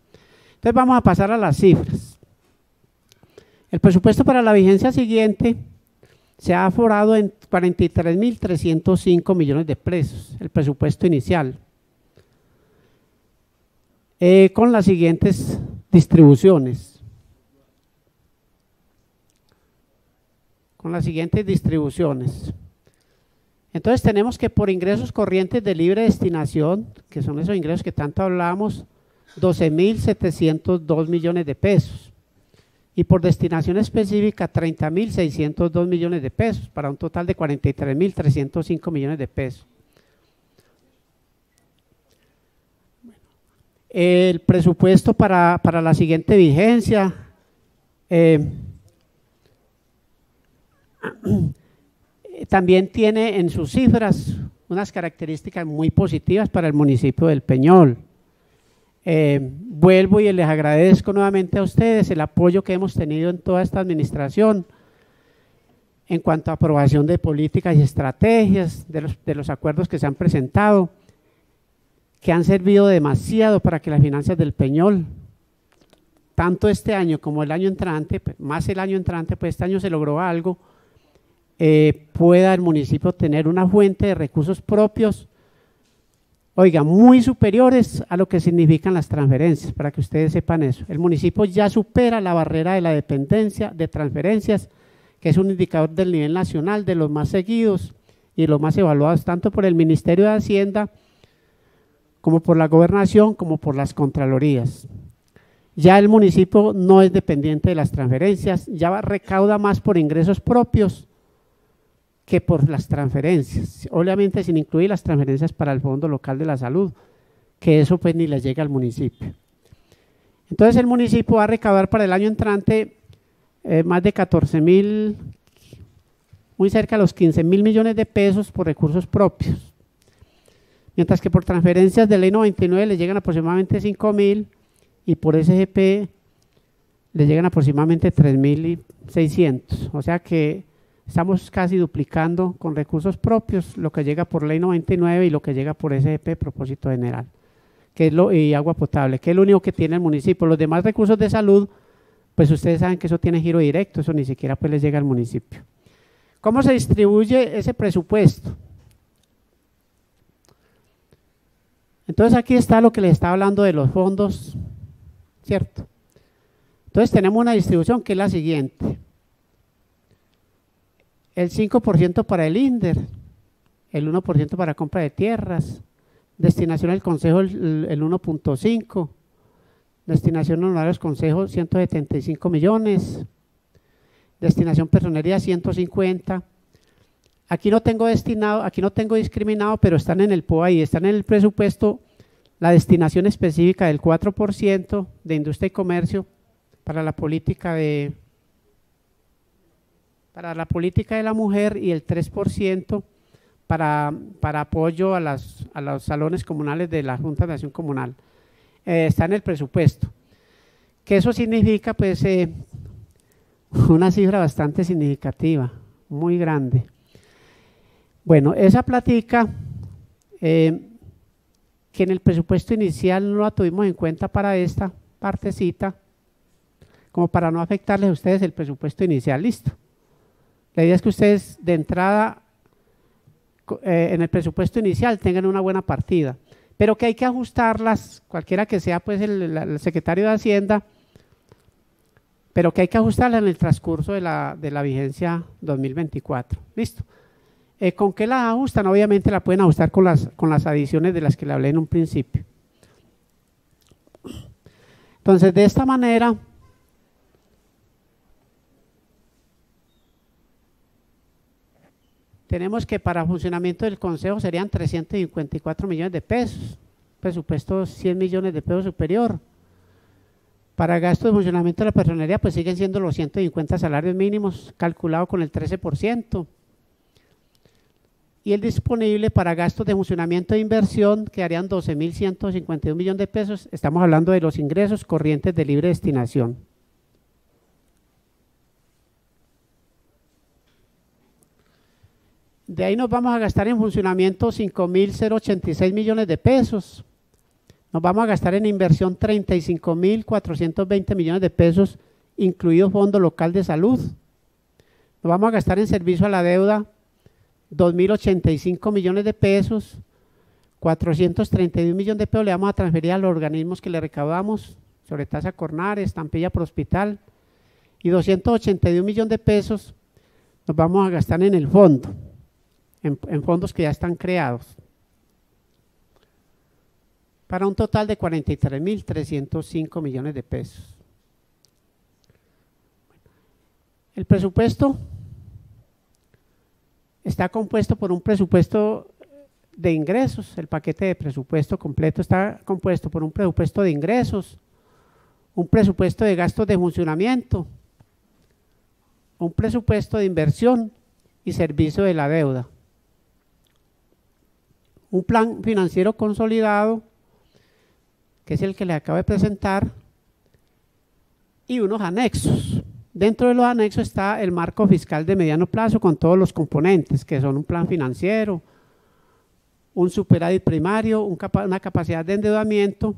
[SPEAKER 3] Entonces vamos a pasar a las cifras. El presupuesto para la vigencia siguiente se ha aforado en 43.305 millones de pesos, el presupuesto inicial, con las siguientes distribuciones. con las siguientes distribuciones. Entonces tenemos que por ingresos corrientes de libre destinación, que son esos ingresos que tanto hablábamos, 12.702 millones de pesos. Y por destinación específica, 30.602 millones de pesos, para un total de 43.305 millones de pesos. El presupuesto para la siguiente vigencia, también tiene en sus cifras unas características muy positivas para el municipio del Peñol. Vuelvo y les agradezco nuevamente a ustedes el apoyo que hemos tenido en toda esta administración en cuanto a aprobación de políticas y estrategias, de los acuerdos que se han presentado, que han servido demasiado para que las finanzas del Peñol, tanto este año como el año entrante, más el año entrante, pues este año se logró algo, pueda el municipio tener una fuente de recursos propios, oiga, muy superiores a lo que significan las transferencias, para que ustedes sepan eso. El municipio ya supera la barrera de la dependencia de transferencias, que es un indicador del nivel nacional, de los más seguidos y los más evaluados, tanto por el Ministerio de Hacienda, como por la Gobernación, como por las Contralorías. Ya el municipio no es dependiente de las transferencias, ya recauda más por ingresos propios que por las transferencias, obviamente sin incluir las transferencias para el Fondo Local de la Salud, que eso pues ni le llega al municipio. Entonces el municipio va a recaudar para el año entrante más de 14.000, muy cerca de los 15.000 millones de pesos por recursos propios, mientras que por transferencias de ley 99 le llegan aproximadamente 5.000 y por SGP le llegan aproximadamente 3.600, o sea que estamos casi duplicando con recursos propios lo que llega por ley 99 y lo que llega por SGP, propósito general, que es y agua potable, que es lo único que tiene el municipio. Los demás recursos de salud, pues ustedes saben que eso tiene giro directo, eso ni siquiera pues les llega al municipio. ¿Cómo se distribuye ese presupuesto? Entonces aquí está lo que les estaba hablando de los fondos, ¿cierto? Entonces tenemos una distribución que es la siguiente. El 5% para el INDER, el 1% para compra de tierras, destinación al consejo el 1.5%, destinación honorarios consejo 175 millones, destinación personería 150. Aquí no tengo destinado, aquí no tengo discriminado, pero están en el POA y están en el presupuesto la destinación específica del 4% de industria y comercio para la política de la mujer y el 3% para apoyo a los salones comunales de la Junta de Acción Comunal. Está en el presupuesto. ¿Qué eso significa? Pues una cifra bastante significativa, muy grande. Bueno, esa plática que en el presupuesto inicial no la tuvimos en cuenta para esta partecita, como para no afectarles a ustedes el presupuesto inicial, listo. La idea es que ustedes de entrada en el presupuesto inicial tengan una buena partida, pero que hay que ajustarlas, cualquiera que sea pues el secretario de Hacienda, pero que hay que ajustarlas en el transcurso de la vigencia 2024, listo. ¿Con qué la ajustan? Obviamente la pueden ajustar con las adiciones de las que le hablé en un principio. Entonces de esta manera tenemos que para funcionamiento del consejo serían 354 millones de pesos, presupuesto 100 millones de pesos superior. Para gasto de funcionamiento de la personería pues siguen siendo los 150 salarios mínimos calculado con el 13%. Y el disponible para gastos de funcionamiento e inversión quedarían 12.151 millones de pesos, estamos hablando de los ingresos corrientes de libre destinación. De ahí nos vamos a gastar en funcionamiento 5.086 millones de pesos. Nos vamos a gastar en inversión 35.420 millones de pesos, incluido Fondo Local de Salud. Nos vamos a gastar en servicio a la deuda 2.085 millones de pesos, 431 millones de pesos le vamos a transferir a los organismos que le recaudamos, sobre tasa Cornar, estampilla por hospital, y 281 millones de pesos nos vamos a gastar en el fondo, en fondos que ya están creados, para un total de 43.305 millones de pesos. El presupuesto está compuesto por un presupuesto de ingresos. El paquete de presupuesto completo está compuesto por un presupuesto de ingresos, un presupuesto de gastos de funcionamiento, un presupuesto de inversión y servicio de la deuda, un plan financiero consolidado, que es el que les acabo de presentar, y unos anexos. Dentro de los anexos está el marco fiscal de mediano plazo con todos los componentes, que son un plan financiero, un superávit primario, una capacidad de endeudamiento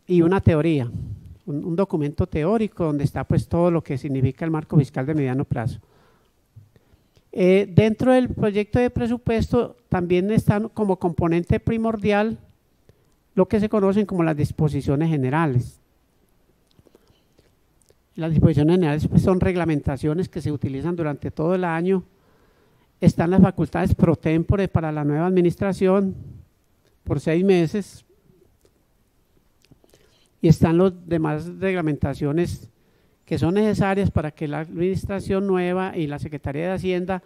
[SPEAKER 3] y una teoría, un documento teórico donde está pues todo lo que significa el marco fiscal de mediano plazo. Dentro del proyecto de presupuesto también están como componente primordial lo que se conocen como las disposiciones generales. Las disposiciones generales pues, son reglamentaciones que se utilizan durante todo el año. Están las facultades pro tempore para la nueva administración por 6 meses y están las demás reglamentaciones que son necesarias para que la administración nueva y la Secretaría de Hacienda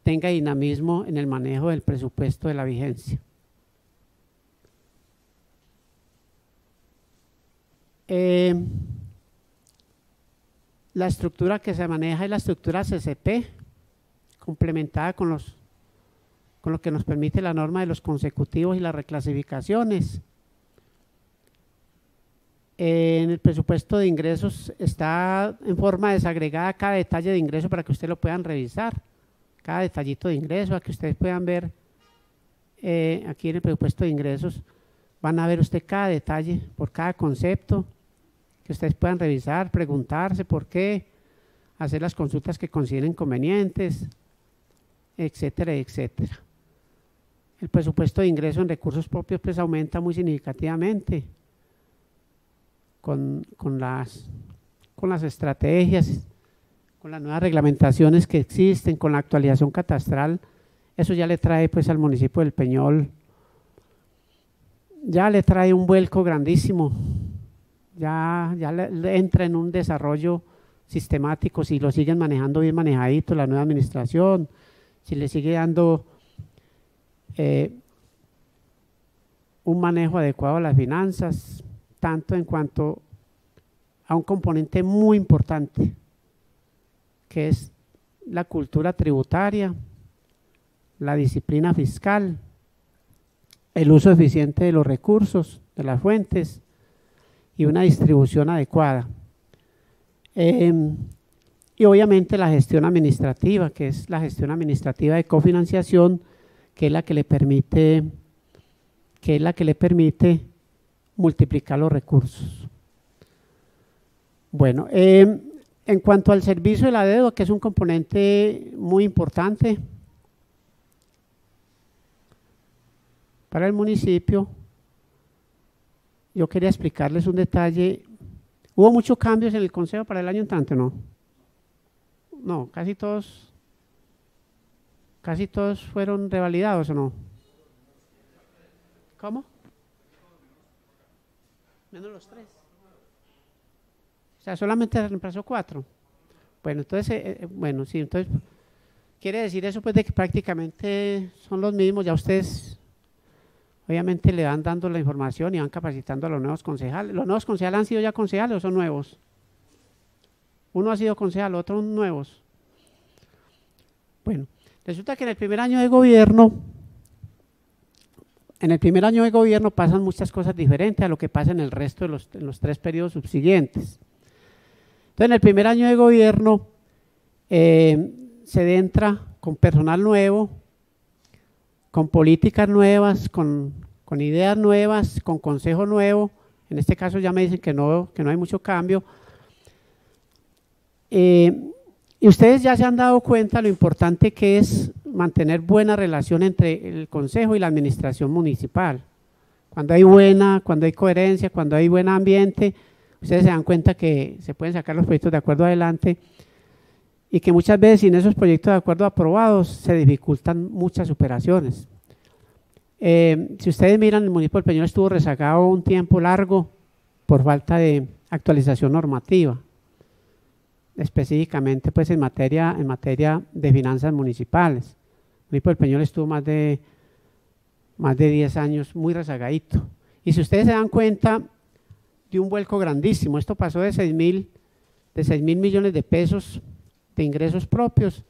[SPEAKER 3] tenga dinamismo en el manejo del presupuesto de la vigencia. La estructura que se maneja es la estructura CCP, complementada con lo que nos permite la norma de los consecutivos y las reclasificaciones. En el presupuesto de ingresos está en forma desagregada cada detalle de ingreso para que ustedes lo puedan revisar, cada detallito de ingreso, para que ustedes puedan ver aquí en el presupuesto de ingresos, van a ver usted cada detalle por cada concepto, que ustedes puedan revisar, preguntarse por qué, hacer las consultas que consideren convenientes, etcétera, etcétera. El presupuesto de ingreso en recursos propios pues aumenta muy significativamente con las estrategias, con las nuevas reglamentaciones que existen, con la actualización catastral. Eso ya le trae pues al municipio del Peñol, ya le trae un vuelco grandísimo. Ya le entra en un desarrollo sistemático, si lo siguen manejando bien manejadito la nueva administración, si le sigue dando un manejo adecuado a las finanzas, tanto en cuanto a un componente muy importante, que es la cultura tributaria, la disciplina fiscal, el uso eficiente de los recursos, de las fuentes, y una distribución adecuada. Y obviamente la gestión administrativa, que es la gestión administrativa de cofinanciación, que es la que le permite multiplicar los recursos. Bueno, en cuanto al servicio de la deuda, que es un componente muy importante para el municipio, yo quería explicarles un detalle. ¿Hubo muchos cambios en el consejo para el año entrante, no? No, casi todos fueron revalidados, ¿o no? ¿Cómo? Menos los 3. O sea, solamente reemplazó 4. Bueno, entonces, bueno, sí, entonces, quiere decir eso pues de que prácticamente son los mismos, ya ustedes obviamente le van dando la información y van capacitando a los nuevos concejales. ¿Los nuevos concejales han sido ya concejales o son nuevos? Uno ha sido concejal, otros nuevos. Bueno, resulta que en el primer año de gobierno pasan muchas cosas diferentes a lo que pasa en el resto de los 3 periodos subsiguientes. Entonces, en el primer año de gobierno se entra con personal nuevo, con políticas nuevas, con ideas nuevas, con consejo nuevo. En este caso ya me dicen que no hay mucho cambio. Y ustedes ya se han dado cuenta lo importante que es mantener buena relación entre el consejo y la administración municipal. Cuando hay coherencia, cuando hay buen ambiente, ustedes se dan cuenta que se pueden sacar los proyectos de acuerdo adelante. y que muchas veces sin esos proyectos de acuerdo aprobados se dificultan muchas operaciones. Si ustedes miran, el municipio del Peñol estuvo rezagado un tiempo largo por falta de actualización normativa, específicamente pues en materia de finanzas municipales. El municipio del Peñol estuvo más de 10 años muy rezagadito. Y si ustedes se dan cuenta de un vuelco grandísimo, esto pasó de 6.000 millones de pesos de ingresos propios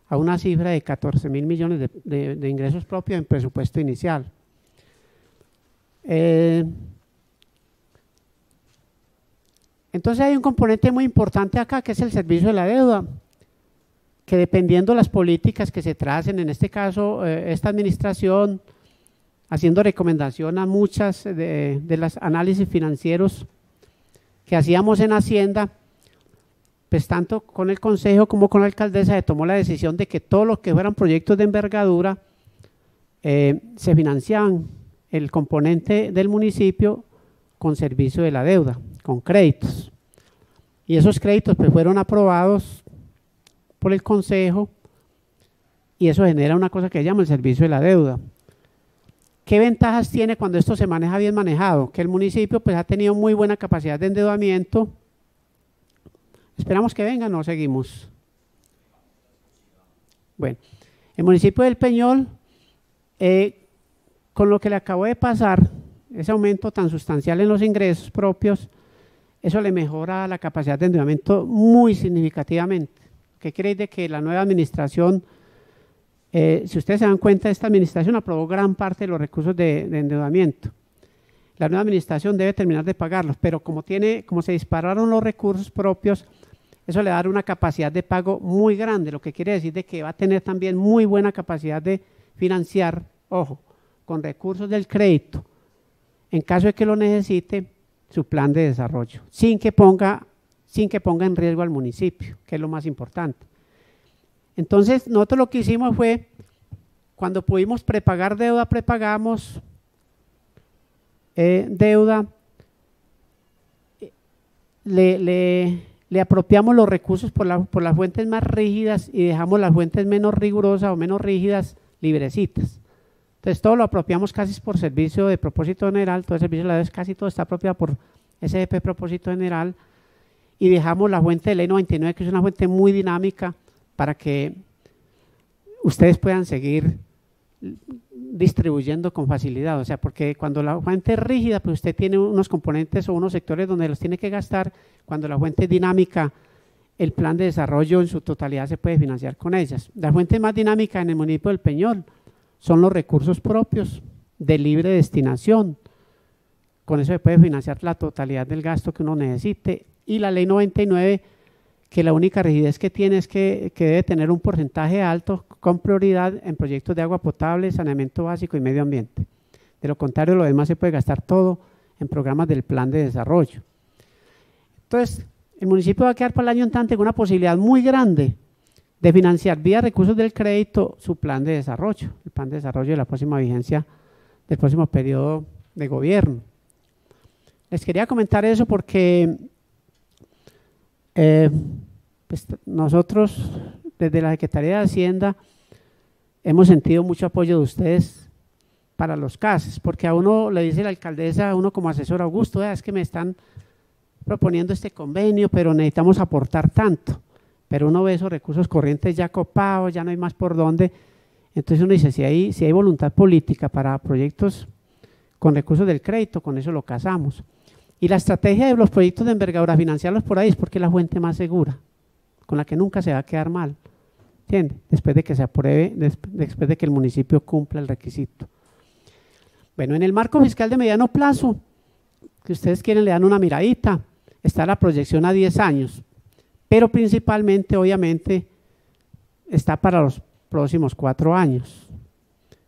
[SPEAKER 3] a una cifra de 14.000 millones de ingresos propios en presupuesto inicial. Entonces hay un componente muy importante acá que es el servicio de la deuda, que dependiendo de las políticas que se tracen, en este caso esta administración, haciendo recomendación a muchas de los análisis financieros que hacíamos en Hacienda, pues tanto con el Consejo como con la alcaldesa se tomó la decisión de que todo lo que fueran proyectos de envergadura se financiaban el componente del municipio con servicio de la deuda, con créditos. Y esos créditos pues fueron aprobados por el Consejo y eso genera una cosa que se llama el servicio de la deuda. ¿Qué ventajas tiene cuando esto se maneja bien manejado? Que el municipio pues ha tenido muy buena capacidad de endeudamiento. Esperamos que vengan o seguimos. Bueno, el municipio del Peñol, con lo que le acabó de pasar, ese aumento tan sustancial en los ingresos propios, eso le mejora la capacidad de endeudamiento muy significativamente. ¿Qué quiere decir? De que la nueva administración, si ustedes se dan cuenta, esta administración aprobó gran parte de los recursos de endeudamiento. La nueva administración debe terminar de pagarlos, pero como se dispararon los recursos propios, eso le va a dar una capacidad de pago muy grande, lo que quiere decir de que va a tener también muy buena capacidad de financiar, ojo, con recursos del crédito, en caso de que lo necesite, su plan de desarrollo, sin que ponga en riesgo al municipio, que es lo más importante. Entonces, nosotros lo que hicimos fue, cuando pudimos prepagar deuda, prepagamos deuda, le apropiamos los recursos por las fuentes más rígidas y dejamos las fuentes menos rigurosas o menos rígidas librecitas. Entonces todo lo apropiamos casi por servicio de propósito general, todo el servicio de la deuda casi todo está apropiado por SDP propósito general y dejamos la fuente de ley 99 que es una fuente muy dinámica para que ustedes puedan seguir distribuyendo con facilidad, o sea, porque cuando la fuente es rígida, pues usted tiene unos componentes o unos sectores donde los tiene que gastar, cuando la fuente es dinámica, el plan de desarrollo en su totalidad se puede financiar con ellas. La fuente más dinámica en el municipio del Peñol son los recursos propios de libre destinación, con eso se puede financiar la totalidad del gasto que uno necesite, y la ley 99, que la única rigidez que tiene es que debe tener un porcentaje alto con prioridad en proyectos de agua potable, saneamiento básico y medio ambiente. De lo contrario, lo demás se puede gastar todo en programas del plan de desarrollo. Entonces, el municipio va a quedar para el año entrante con una posibilidad muy grande de financiar vía recursos del crédito su plan de desarrollo, el plan de desarrollo de la próxima vigencia del próximo periodo de gobierno. Les quería comentar eso porque pues nosotros desde la Secretaría de Hacienda hemos sentido mucho apoyo de ustedes para los CASES, porque a uno le dice la alcaldesa, a uno como asesor Augusto, es que me están proponiendo este convenio, pero necesitamos aportar tanto, pero uno ve esos recursos corrientes ya copados, ya no hay más por dónde, entonces uno dice, si hay voluntad política para proyectos con recursos del crédito, con eso lo casamos. Y la estrategia de los proyectos de envergadura, financiarlos por ahí, es porque es la fuente más segura, con la que nunca se va a quedar mal, ¿entiende? Después de que se apruebe, después de que el municipio cumpla el requisito. Bueno, en el marco fiscal de mediano plazo, que ustedes quieren le dan una miradita, está la proyección a 10 años, pero principalmente, obviamente, está para los próximos 4 años.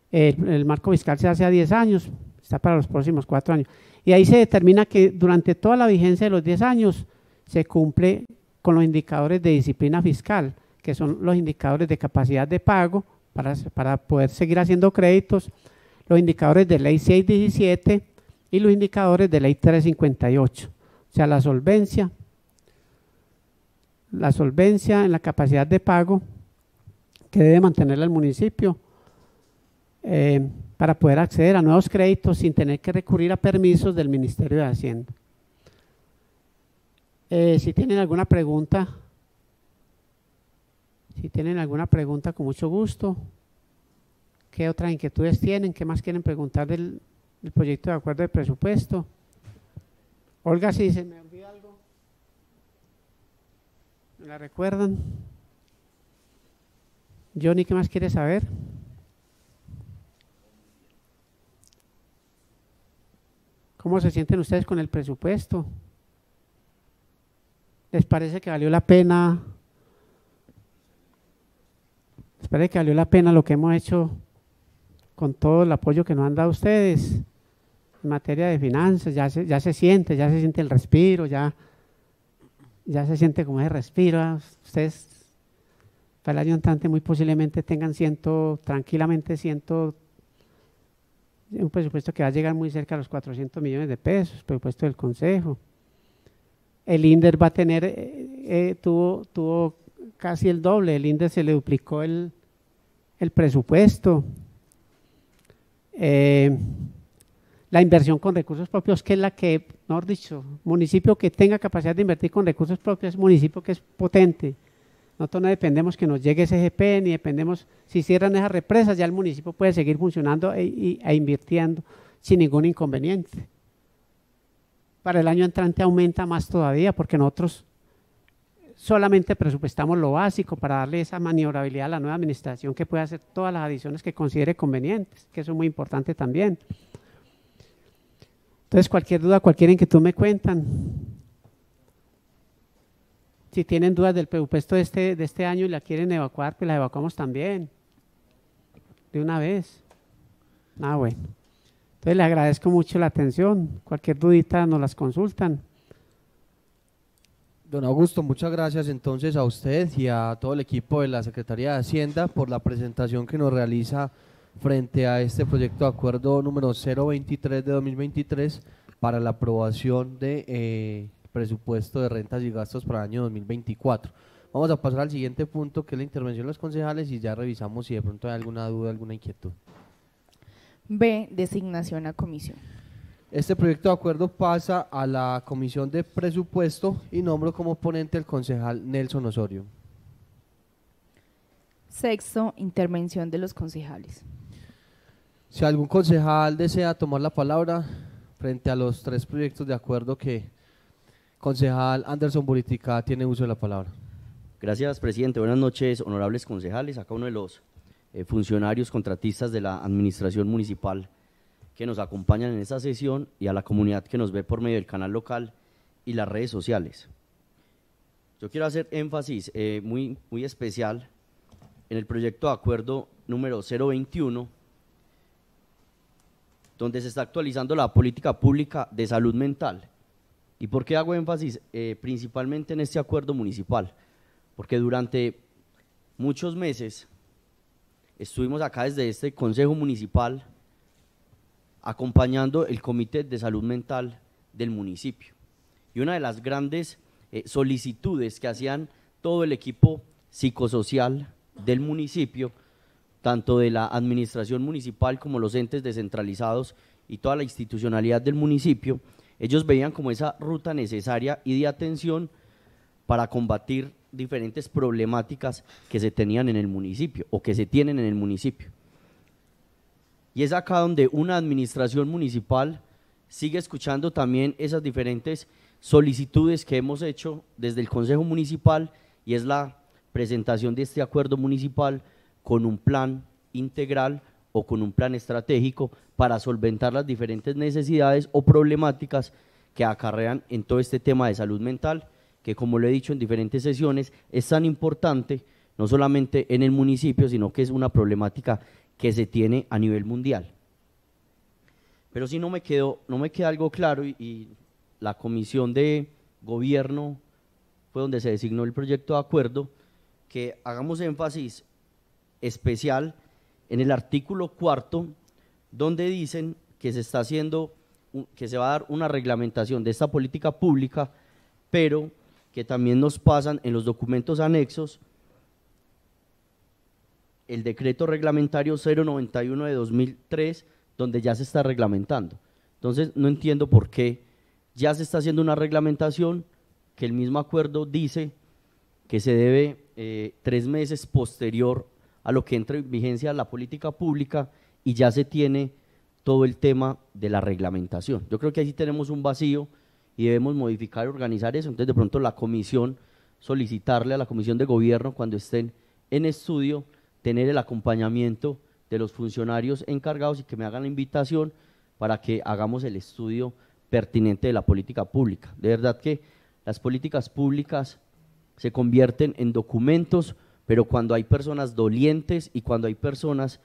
[SPEAKER 3] El marco fiscal se hace a 10 años, está para los próximos 4 años. Y ahí se determina que durante toda la vigencia de los 10 años se cumple con los indicadores de disciplina fiscal, que son los indicadores de capacidad de pago para poder seguir haciendo créditos, los indicadores de ley 617 y los indicadores de ley 358, o sea, la solvencia, la solvencia en la capacidad de pago que debe mantener el municipio para poder acceder a nuevos créditos sin tener que recurrir a permisos del Ministerio de Hacienda. Si tienen alguna pregunta, con mucho gusto. ¿Qué otras inquietudes tienen? ¿Qué más quieren preguntar del proyecto de acuerdo de presupuesto? Olga, si se me olvida algo, ¿me la recuerdan? Johnny, ¿qué más quiere saber? ¿Cómo se sienten ustedes con el presupuesto? ¿Les parece que valió la pena? ¿Les parece que valió la pena lo que hemos hecho con todo el apoyo que nos han dado ustedes en materia de finanzas? Ya se siente el respiro, ya se siente como ese respiro. Ustedes para el año entrante muy posiblemente tengan tranquilamente un presupuesto que va a llegar muy cerca a los 400 millones de pesos, presupuesto del Consejo. El INDER va a tener, tuvo casi el doble, el INDER se le duplicó el presupuesto. La inversión con recursos propios, que es la que, mejor dicho, municipio que tenga capacidad de invertir con recursos propios es municipio que es potente. Nosotros no dependemos que nos llegue ese GP, ni dependemos, si cierran esas represas, ya el municipio puede seguir funcionando e invirtiendo sin ningún inconveniente. Para el año entrante aumenta más todavía, porque nosotros solamente presupuestamos lo básico para darle esa maniobrabilidad a la nueva administración que pueda hacer todas las adiciones que considere convenientes, que eso es muy importante también. Entonces, cualquier duda, cualquier inquietud me cuentan. Si tienen dudas del presupuesto de este año y la quieren evacuar, pues la evacuamos también, de una vez. Bueno. Entonces, le agradezco mucho la atención. Cualquier dudita nos las consultan.
[SPEAKER 1] Don Augusto, muchas gracias entonces a usted y a todo el equipo de la Secretaría de Hacienda por la presentación que nos realiza frente a este proyecto de acuerdo número 023 de 2023 para la aprobación de presupuesto de rentas y gastos para el año 2024. Vamos a pasar al siguiente punto, que es la intervención de los concejales, y ya revisamos si de pronto hay alguna duda, alguna inquietud.
[SPEAKER 2] B. Designación a comisión.
[SPEAKER 1] Este proyecto de acuerdo pasa a la Comisión de Presupuesto y nombro como ponente al concejal Nelson Osorio.
[SPEAKER 2] Sexto, intervención de los concejales.
[SPEAKER 1] Si algún concejal desea tomar la palabra frente a los tres proyectos de acuerdo que concejal Anderson Buritica tiene uso de la palabra.
[SPEAKER 6] Gracias, presidente. Buenas noches, honorables concejales. Acá uno de los funcionarios contratistas de la administración municipal que nos acompañan en esta sesión y a la comunidad que nos ve por medio del canal local y las redes sociales. Yo quiero hacer énfasis muy especial en el proyecto de acuerdo número 021, donde se está actualizando la política pública de salud mental. ¿Y por qué hago énfasis principalmente en este acuerdo municipal? Porque durante muchos meses estuvimos acá desde este Consejo Municipal acompañando el Comité de Salud Mental del municipio. Y una de las grandes solicitudes que hacían todo el equipo psicosocial del municipio, tanto de la administración municipal como los entes descentralizados y toda la institucionalidad del municipio, ellos veían como esa ruta necesaria y de atención para combatir diferentes problemáticas que se tenían en el municipio o que se tienen en el municipio. Y es acá donde una administración municipal sigue escuchando también esas diferentes solicitudes que hemos hecho desde el Consejo Municipal, y es la presentación de este acuerdo municipal con un plan integral o con un plan estratégico para solventar las diferentes necesidades o problemáticas que acarrean en todo este tema de salud mental, que como lo he dicho en diferentes sesiones, es tan importante no solamente en el municipio, sino que es una problemática que se tiene a nivel mundial. Pero sí no me queda algo claro, y la comisión de gobierno fue donde se designó el proyecto de acuerdo, que hagamos énfasis especial en el artículo 4, donde dicen que se está haciendo, que se va a dar una reglamentación de esta política pública, pero que también nos pasan en los documentos anexos el decreto reglamentario 091 de 2003, donde ya se está reglamentando. Entonces no entiendo por qué ya se está haciendo una reglamentación que el mismo acuerdo dice que se debe 3 meses posterior a lo que entre en vigencia la política pública, y ya se tiene todo el tema de la reglamentación. Yo creo que ahí sí tenemos un vacío y debemos modificar y organizar eso. Entonces de pronto la comisión, solicitarle a la comisión de gobierno cuando estén en estudio, tener el acompañamiento de los funcionarios encargados y que me hagan la invitación para que hagamos el estudio pertinente de la política pública. De verdad que las políticas públicas se convierten en documentos, pero cuando hay personas dolientes y cuando hay personas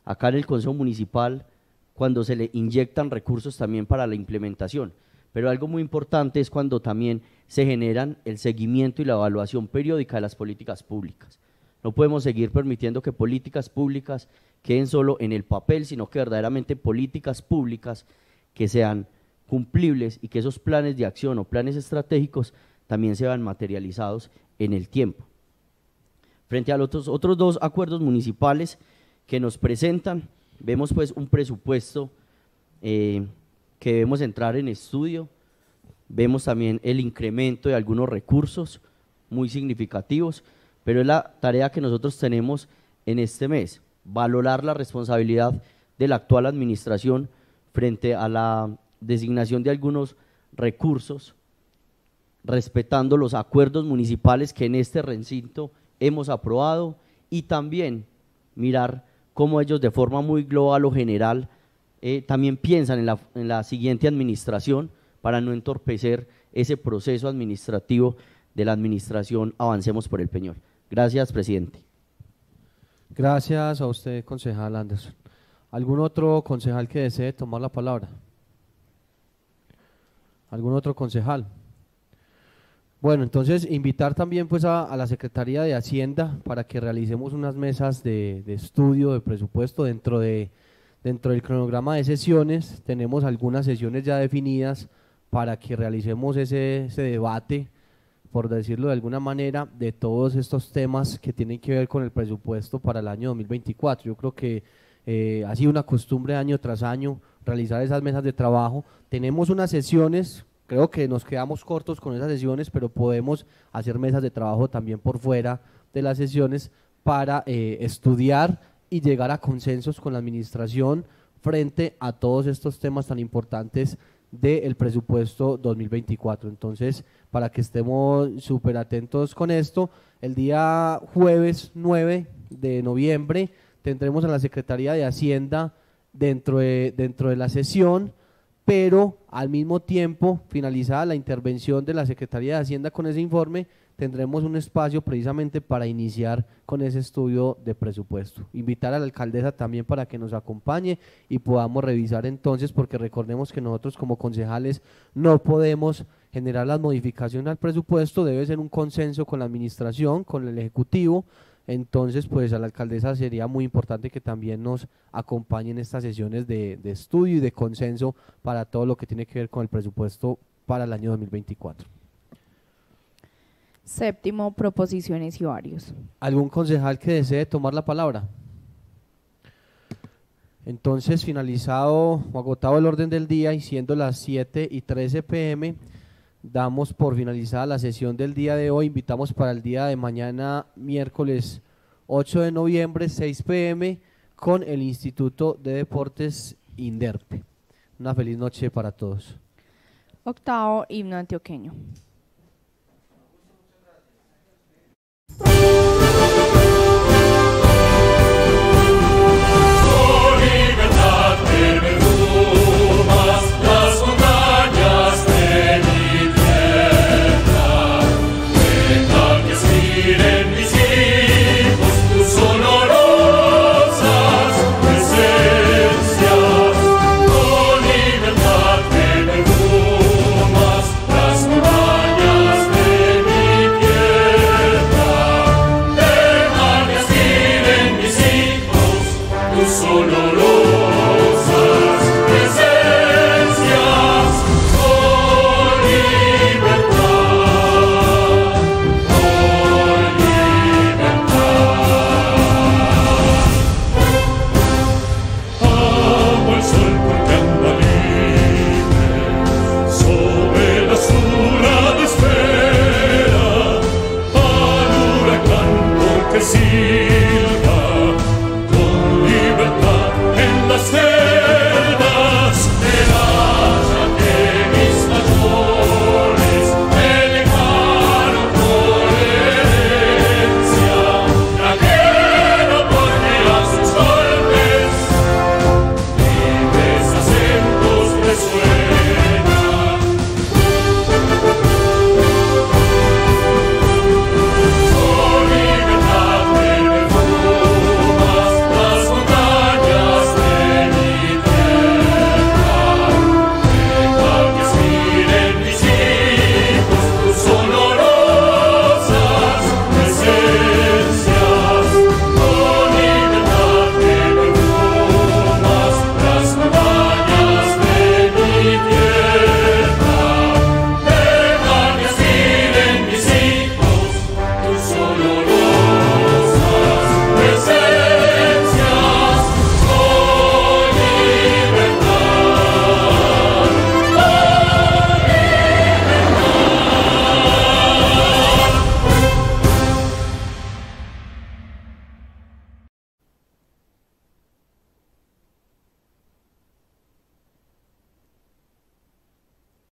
[SPEAKER 6] acá en el Consejo Municipal, cuando se le inyectan recursos también para la implementación. Pero algo muy importante es cuando también se generan el seguimiento y la evaluación periódica de las políticas públicas. No podemos seguir permitiendo que políticas públicas queden solo en el papel, sino que verdaderamente políticas públicas que sean cumplibles y que esos planes de acción o planes estratégicos también se vean materializados en el tiempo. Frente a los otros 2 acuerdos municipales que nos presentan, vemos pues un presupuesto que debemos entrar en estudio, vemos también el incremento de algunos recursos muy significativos, pero es la tarea que nosotros tenemos en este mes, valorar la responsabilidad de la actual administración frente a la designación de algunos recursos, respetando los acuerdos municipales que en este recinto hemos aprobado, y también mirar cómo ellos de forma muy global o general también piensan en la siguiente administración para no entorpecer ese proceso administrativo de la administración Avancemos por el Peñol. Gracias, presidente.
[SPEAKER 1] Gracias a usted, concejal Anderson. ¿Algún otro concejal que desee tomar la palabra? ¿Algún otro concejal? Bueno, entonces invitar también pues a la Secretaría de Hacienda para que realicemos unas mesas de estudio de presupuesto dentro del cronograma de sesiones. Tenemos algunas sesiones ya definidas para que realicemos ese debate, por decirlo de alguna manera, de todos estos temas que tienen que ver con el presupuesto para el año 2024. Yo creo que ha sido una costumbre año tras año realizar esas mesas de trabajo. Tenemos unas sesiones, creo que nos quedamos cortos con esas sesiones, pero podemos hacer mesas de trabajo también por fuera de las sesiones para estudiar y llegar a consensos con la administración frente a todos estos temas tan importantes del presupuesto 2024. Entonces, para que estemos súper atentos con esto, el día jueves 9 de noviembre tendremos a la Secretaría de Hacienda dentro de la sesión, pero al mismo tiempo, finalizada la intervención de la Secretaría de Hacienda con ese informe, tendremos un espacio precisamente para iniciar con ese estudio de presupuesto. Invitar a la alcaldesa también para que nos acompañe y podamos revisar entonces, porque recordemos que nosotros como concejales no podemos generar las modificaciones al presupuesto, debe ser un consenso con la administración, con el ejecutivo. Entonces pues a la alcaldesa sería muy importante que también nos acompañe en estas sesiones de estudio y de consenso para todo lo que tiene que ver con el presupuesto para el año 2024.
[SPEAKER 2] Séptimo, proposiciones y varios.
[SPEAKER 1] ¿Algún concejal que desee tomar la palabra? Entonces, finalizado o agotado el orden del día y siendo las 7:13 p.m., damos por finalizada la sesión del día de hoy. Invitamos para el día de mañana, miércoles 8 de noviembre, 6 p.m., con el Instituto de Deportes INDERPE. Una feliz noche para todos.
[SPEAKER 2] Octavo, himno antioqueño.